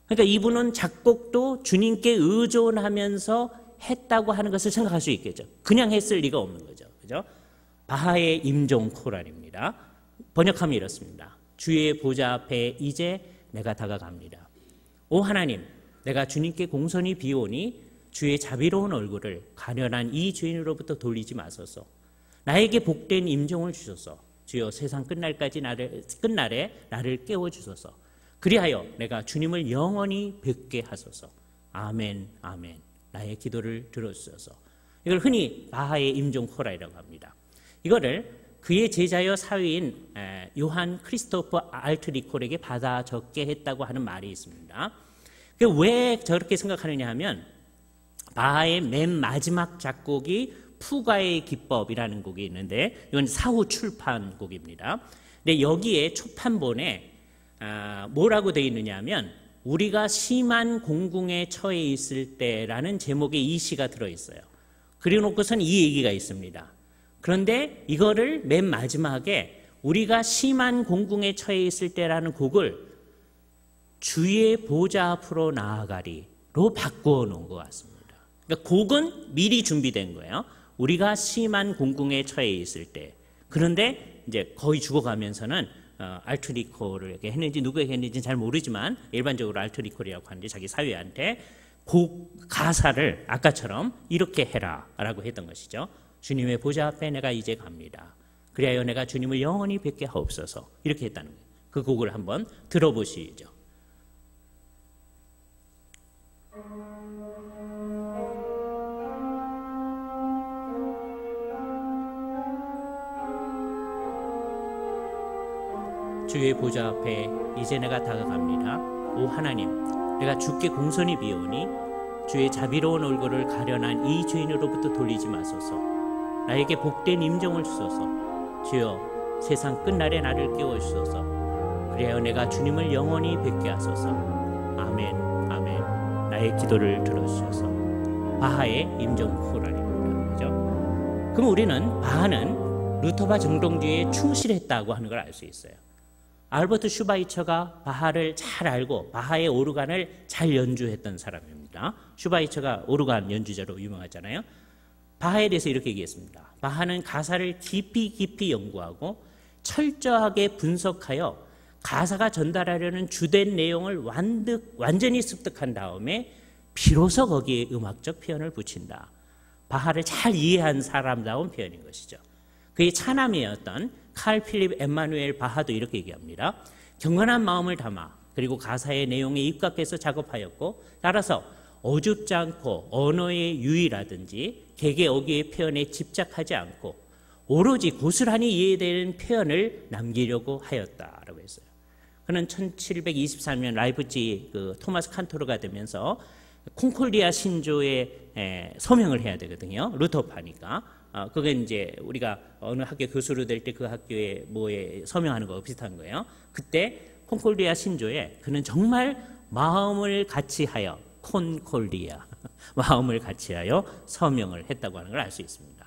그러니까 이분은 작곡도 주님께 의존하면서 했다고 하는 것을 생각할 수 있겠죠. 그냥 했을 리가 없는 거죠. 그죠? 바하의 임종 코랄입니다. 번역하면 이렇습니다. 주의 보좌 앞에 이제 내가 다가갑니다. 오 하나님, 내가 주님께 공손히 비오니 주의 자비로운 얼굴을 가련한 이 죄인으로부터 돌리지 마소서. 나에게 복된 임종을 주소서. 주여 세상 끝날에 나를 깨워주소서. 그리하여 내가 주님을 영원히 뵙게 하소서. 아멘, 아멘. 나의 기도를 들어주소서. 이걸 흔히 바하의 임종 코랄이라고 합니다. 이거를 그의 제자여 사위인 요한 크리스토퍼 알트리콜에게 받아 적게 했다고 하는 말이 있습니다. 왜 저렇게 생각하느냐 하면 바하의 맨 마지막 작곡이 푸가의 기법이라는 곡이 있는데 이건 사후 출판 곡입니다. 근데 여기에 초판본에 뭐라고 되어 있느냐 하면 우리가 심한 공궁에 처해 있을 때라는 제목의 이 시가 들어있어요. 그려놓고선 이 얘기가 있습니다. 그런데 이거를 맨 마지막에 우리가 심한 공궁에 처해 있을 때라는 곡을 주의 보좌 앞으로 나아가리로 바꾸어 놓은 것 같습니다. 그러니까 곡은 미리 준비된 거예요. 우리가 심한 공궁에 처해 있을 때. 그런데 이제 거의 죽어가면서는 알트리콜을 이렇게 했는지 누구에게 했는지 잘 모르지만 일반적으로 알트리콜이라고 하는데 자기 사위한테 곡 가사를 아까처럼 이렇게 해라라고 했던 것이죠. 주님의 보좌 앞에 내가 이제 갑니다. 그리하여 내가 주님을 영원히 뵙게 하옵소서. 이렇게 했다는 거예요. 그 곡을 한번 들어보시죠. 주의 보좌 앞에 이제 내가 다가갑니다. 오 하나님, 내가 주께 공손히 비오니 주의 자비로운 얼굴을 가련한 이 죄인으로부터 돌리지 마소서. 나에게 복된 임종을 주소서. 주여 세상 끝날에 나를 깨워주소서. 그래야 내가 주님을 영원히 뵙게 하소서. 아멘, 아멘. 나의 기도를 들어주소서. 바하의 임종 코랄입니다. 그죠? 그럼 우리는 바하는 루터파 정동주의에 충실했다고 하는 걸 알 수 있어요. 알버트 슈바이처가 바하를 잘 알고 바하의 오르간을 잘 연주했던 사람입니다. 슈바이처가 오르간 연주자로 유명하잖아요. 바하에 대해서 이렇게 얘기했습니다. 바하는 가사를 깊이 연구하고 철저하게 분석하여 가사가 전달하려는 주된 내용을 완전히 습득한 다음에 비로소 거기에 음악적 표현을 붙인다. 바하를 잘 이해한 사람다운 표현인 것이죠. 그의 차남이었던 칼 필립 엠마누엘 바하도 이렇게 얘기합니다. 경건한 마음을 담아 그리고 가사의 내용에 입각해서 작업하였고 따라서 어줍지 않고 언어의 유의라든지 개개 어귀의 표현에 집착하지 않고 오로지 고스란히 이해되는 표현을 남기려고 하였다라고 했어요. 그는 1723년 라이프치히 그 토마스 칸토르가 되면서 콩콜디아 신조에 서명을 해야 되거든요. 루터파니까. 그게 이제 우리가 어느 학교 교수로 될 때 그 학교에 뭐에 서명하는 거 비슷한 거예요. 그때 콩콜디아 신조에 그는 정말 마음을 같이하여 콘콜리아, 마음을 같이하여 서명을 했다고 하는 걸 알 수 있습니다.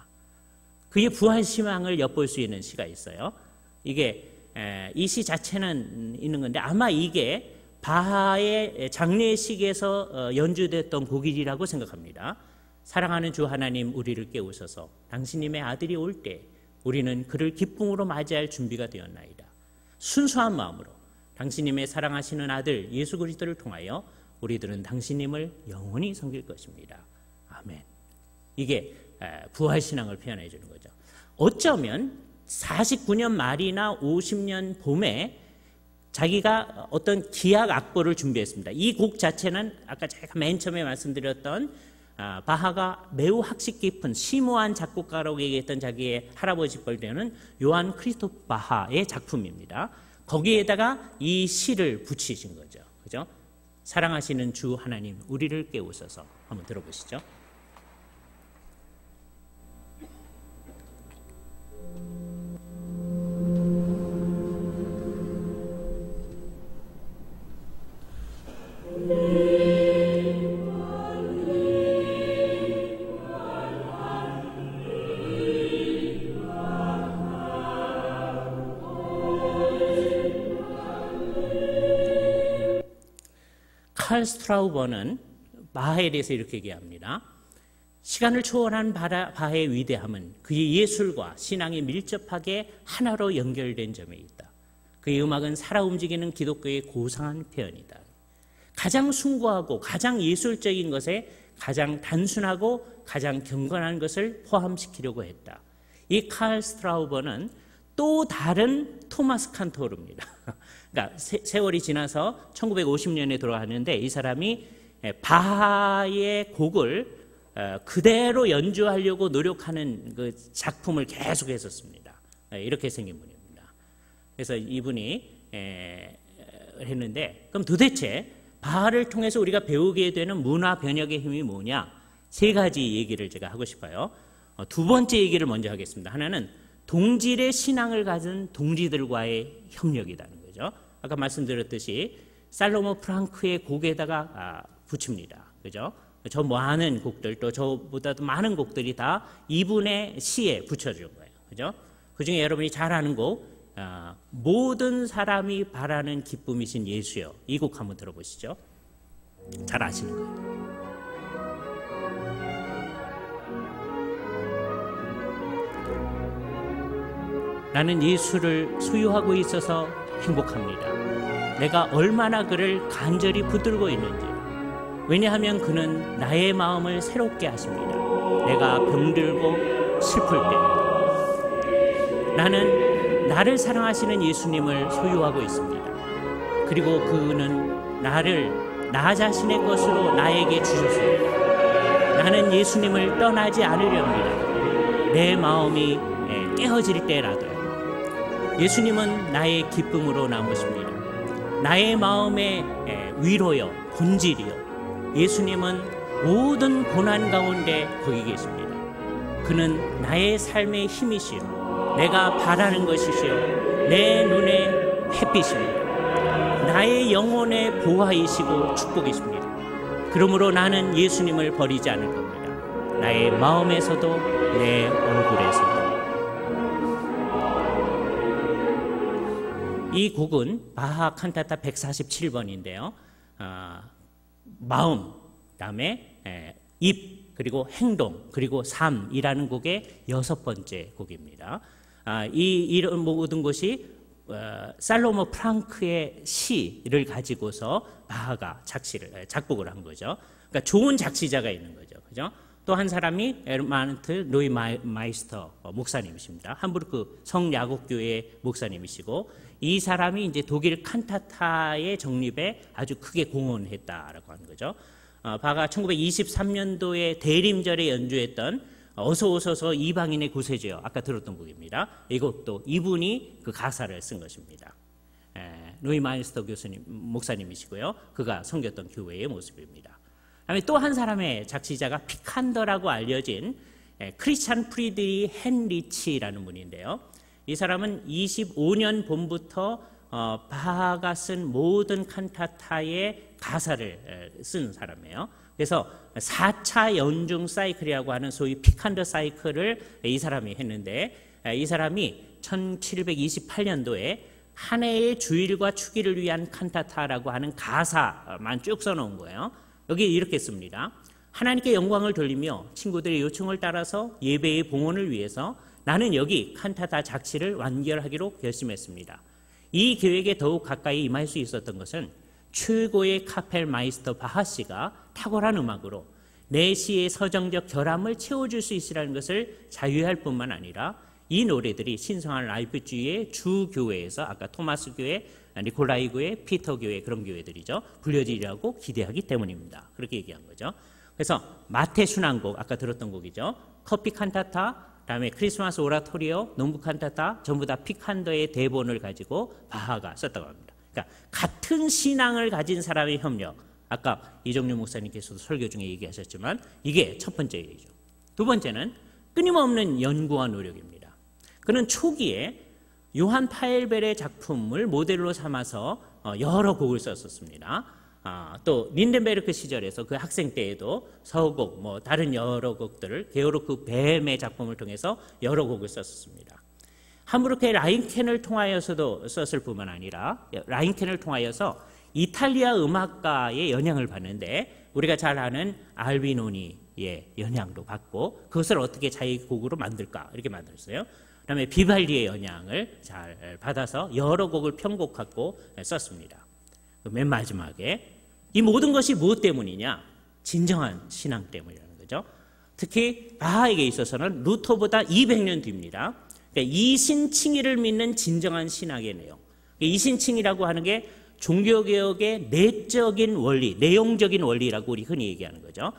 그의 부활 희망을 엿볼 수 있는 시가 있어요. 이게 이 시 자체는 있는 건데 아마 이게 바하의 장례식에서 연주됐던 곡이라고 생각합니다. 사랑하는 주 하나님, 우리를 깨우셔서 당신님의 아들이 올 때 우리는 그를 기쁨으로 맞이할 준비가 되었나이다. 순수한 마음으로 당신님의 사랑하시는 아들 예수 그리스도를 통하여 우리들은 당신님을 영원히 섬길 것입니다. 아멘. 이게 부활신앙을 표현해 주는 거죠. 어쩌면 49년 말이나 50년 봄에 자기가 어떤 기악 악보를 준비했습니다. 이 곡 자체는 아까 제가 맨 처음에 말씀드렸던 바하가 매우 학식 깊은 심오한 작곡가라고 얘기했던 자기의 할아버지 뻘되는 요한 크리스토프 바하의 작품입니다. 거기에다가 이 시를 붙이신 거죠. 그죠? 사랑하시는 주 하나님, 우리를 깨우셔서 한번 들어보시죠. 칼 스트라우버는 바하에 대해서 이렇게 얘기합니다. 시간을 초월한 바하의 위대함은 그의 예술과 신앙이 밀접하게 하나로 연결된 점에 있다. 그의 음악은 살아 움직이는 기독교의 고상한 표현이다. 가장 숭고하고 가장 예술적인 것에 가장 단순하고 가장 경건한 것을 포함시키려고 했다. 이 칼 스트라우버는 또 다른 토마스 칸토르입니다. 그러니까 세월이 지나서 1950년에 돌아왔는데 이 사람이 바하의 곡을 그대로 연주하려고 노력하는 그 작품을 계속 했었습니다. 이렇게 생긴 분입니다. 그래서 이분이 했는데 그럼 도대체 바하를 통해서 우리가 배우게 되는 문화 변혁의 힘이 뭐냐? 세 가지 얘기를 제가 하고 싶어요. 두 번째 얘기를 먼저 하겠습니다. 하나는 동질의 신앙을 가진 동지들과의 협력이라는 거죠. 아까 말씀드렸듯이 살로몬 프랑크의 곡에다가 붙입니다. 그죠? 저 많은 곡들, 또 저보다도 많은 곡들이 다 이분의 시에 붙여준 거예요. 그죠? 그 중에 여러분이 잘 아는 곡, 모든 사람이 바라는 기쁨이신 예수여. 이 곡 한번 들어보시죠. 잘 아시는 거예요. 나는 예수를 소유하고 있어서 행복합니다. 내가 얼마나 그를 간절히 붙들고 있는지. 왜냐하면 그는 나의 마음을 새롭게 하십니다. 내가 병들고 슬플 때. 나는 나를 사랑하시는 예수님을 소유하고 있습니다. 그리고 그는 나를 나 자신의 것으로 나에게 주셨습니다. 나는 예수님을 떠나지 않으려 합니다. 내 마음이 깨어질 때라도요. 예수님은 나의 기쁨으로 남으십니다. 나의 마음의 위로요, 본질이요. 예수님은 모든 고난 가운데 거기 계십니다. 그는 나의 삶의 힘이시요, 내가 바라는 것이시요, 내 눈의 햇빛입니다. 나의 영혼의 보화이시고 축복이십니다. 그러므로 나는 예수님을 버리지 않을 겁니다. 나의 마음에서도 내 얼굴에서도. 이 곡은 바하 칸타타 147번인데요. 마음, 그다음에 입, 그리고 행동, 그리고 삶이라는 곡의 6번째 곡입니다. 이런 모든 것이 살로몬 프랑크의 시를 가지고서 바하가 작곡을 한 거죠. 그러니까 좋은 작시자가 있는 거죠. 그죠? 또 한 사람이 에르마르트 노이 마이스터 목사님이십니다. 함부르크 성야곱교회 목사님이시고, 이 사람이 이제 독일 칸타타의 정립에 아주 크게 공헌했다라고 하는 거죠. 바하가 1923년도에 대림절에 연주했던 어서 오소서 이방인의 구세주여, 아까 들었던 곡입니다. 이것도 이분이 그 가사를 쓴 것입니다. 노이 마이스터 목사님이시고요. 그가 섬겼던 교회의 모습입니다. 그다음에 또 한 사람의 작시자가 피칸더라고 알려진 크리스찬 프리드리 헨리치라는 분인데요. 이 사람은 25년 봄부터 바하가 쓴 모든 칸타타의 가사를 쓴 사람이에요. 그래서 4차 연중 사이클이라고 하는 소위 피칸더 사이클을 이 사람이 했는데, 이 사람이 1728년도에 한 해의 주일과 축일을 위한 칸타타라고 하는 가사만 쭉 써놓은 거예요. 여기 이렇게 씁니다. 하나님께 영광을 돌리며 친구들의 요청을 따라서 예배의 봉헌을 위해서 나는 여기 칸타타 작시를 완결하기로 결심했습니다. 이 계획에 더욱 가까이 임할 수 있었던 것은 최고의 카펠 마이스터 바하 씨가 탁월한 음악으로 내 시의 서정적 결함을 채워줄 수 있으라는 것을 자유할 뿐만 아니라 이 노래들이 신성한 라이프주의의 주 교회에서 아까 토마스 교회, 니콜라이 교회, 피터 교회 그런 교회들이죠. 불려지리라고 기대하기 때문입니다. 그렇게 얘기한 거죠. 그래서 마태 순환곡 아까 들었던 곡이죠. 커피 칸타타, 그다음에 크리스마스 오라토리오, 농부 칸타타 전부 다 피칸더의 대본을 가지고 바하가 썼다고 합니다. 그러니까 같은 신앙을 가진 사람의 협력. 아까 이정류 목사님께서도 설교 중에 얘기하셨지만 이게 첫 번째 얘기죠. 두 번째는 끊임없는 연구와 노력입니다. 그는 초기에 요한 파엘벨의 작품을 모델로 삼아서 여러 곡을 썼었습니다. 또 린덴베르크 시절에서 그 학생 때에도 서곡, 다른 여러 곡들을 게오르크 뱀의 작품을 통해서 여러 곡을 썼었습니다. 함부르크의 라인켄을 통하여서도 썼을 뿐만 아니라 라인켄을 통하여서 이탈리아 음악가의 영향을 받는데 우리가 잘 아는 알비노니의 영향도 받고 그것을 어떻게 자기 곡으로 만들까 이렇게 만들었어요. 그다음에 비발디의 영향을 잘 받아서 여러 곡을 편곡하고 썼습니다. 맨 마지막에 이 모든 것이 무엇 때문이냐? 진정한 신앙 때문이라는 거죠. 특히 바하에게 있어서는 루터보다 200년 뒤입니다. 그러니까 이신칭의를 믿는 진정한 신학의 내용. 이신칭의라고 하는 게 종교개혁의 내적인 원리, 내용적인 원리라고 우리 흔히 얘기하는 거죠.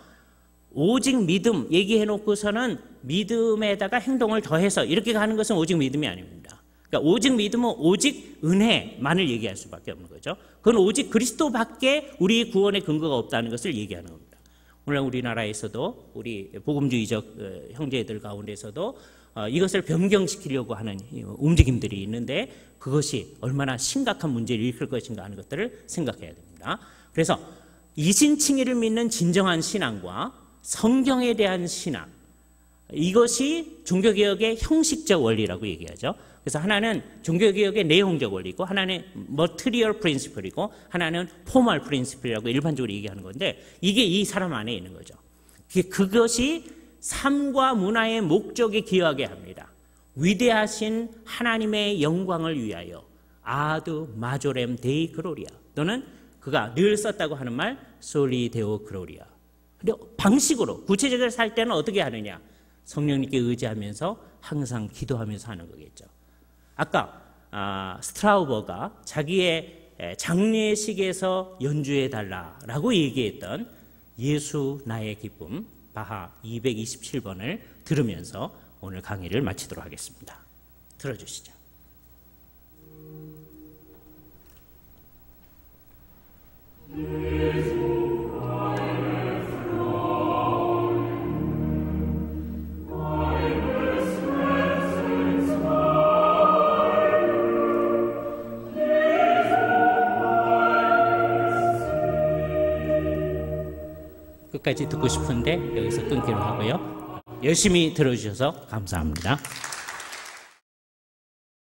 오직 믿음 얘기해놓고서는 믿음에다가 행동을 더해서 이렇게 가는 것은 오직 믿음이 아닙니다. 그러니까 오직 믿음은 오직 은혜만을 얘기할 수밖에 없는 거죠. 그건 오직 그리스도밖에 우리 구원의 근거가 없다는 것을 얘기하는 겁니다. 오늘 우리나라에서도 우리 복음주의적 형제들 가운데서도 이것을 변경시키려고 하는 움직임들이 있는데 그것이 얼마나 심각한 문제를 일으킬 것인가 하는 것들을 생각해야 됩니다. 그래서 이신칭의를 믿는 진정한 신앙과 성경에 대한 신앙, 이것이 종교개혁의 형식적 원리라고 얘기하죠. 그래서 하나는 종교개혁의 내용적 원리고 하나는 material principle이고 하나는 formal principle이라고 일반적으로 얘기하는 건데 이게 이 사람 안에 있는 거죠. 그것이 삶과 문화의 목적에 기여하게 합니다. 위대하신 하나님의 영광을 위하여 아드 마조렘 데이 글로리아 또는 그가 늘 썼다고 하는 말 솔리 데오 글로리아. 근데 방식으로 구체적으로 살 때는 어떻게 하느냐? 성령님께 의지하면서 항상 기도하면서 하는 거겠죠. 아까 스트라우버가 자기의 장례식에서 연주해달라라고 얘기했던 예수 나의 기쁨 바하 227번을 들으면서 오늘 강의를 마치도록 하겠습니다. 들어주시죠. 끝까지 듣고 싶은데 여기서 끊기로 하고요. 열심히 들어주셔서 감사합니다.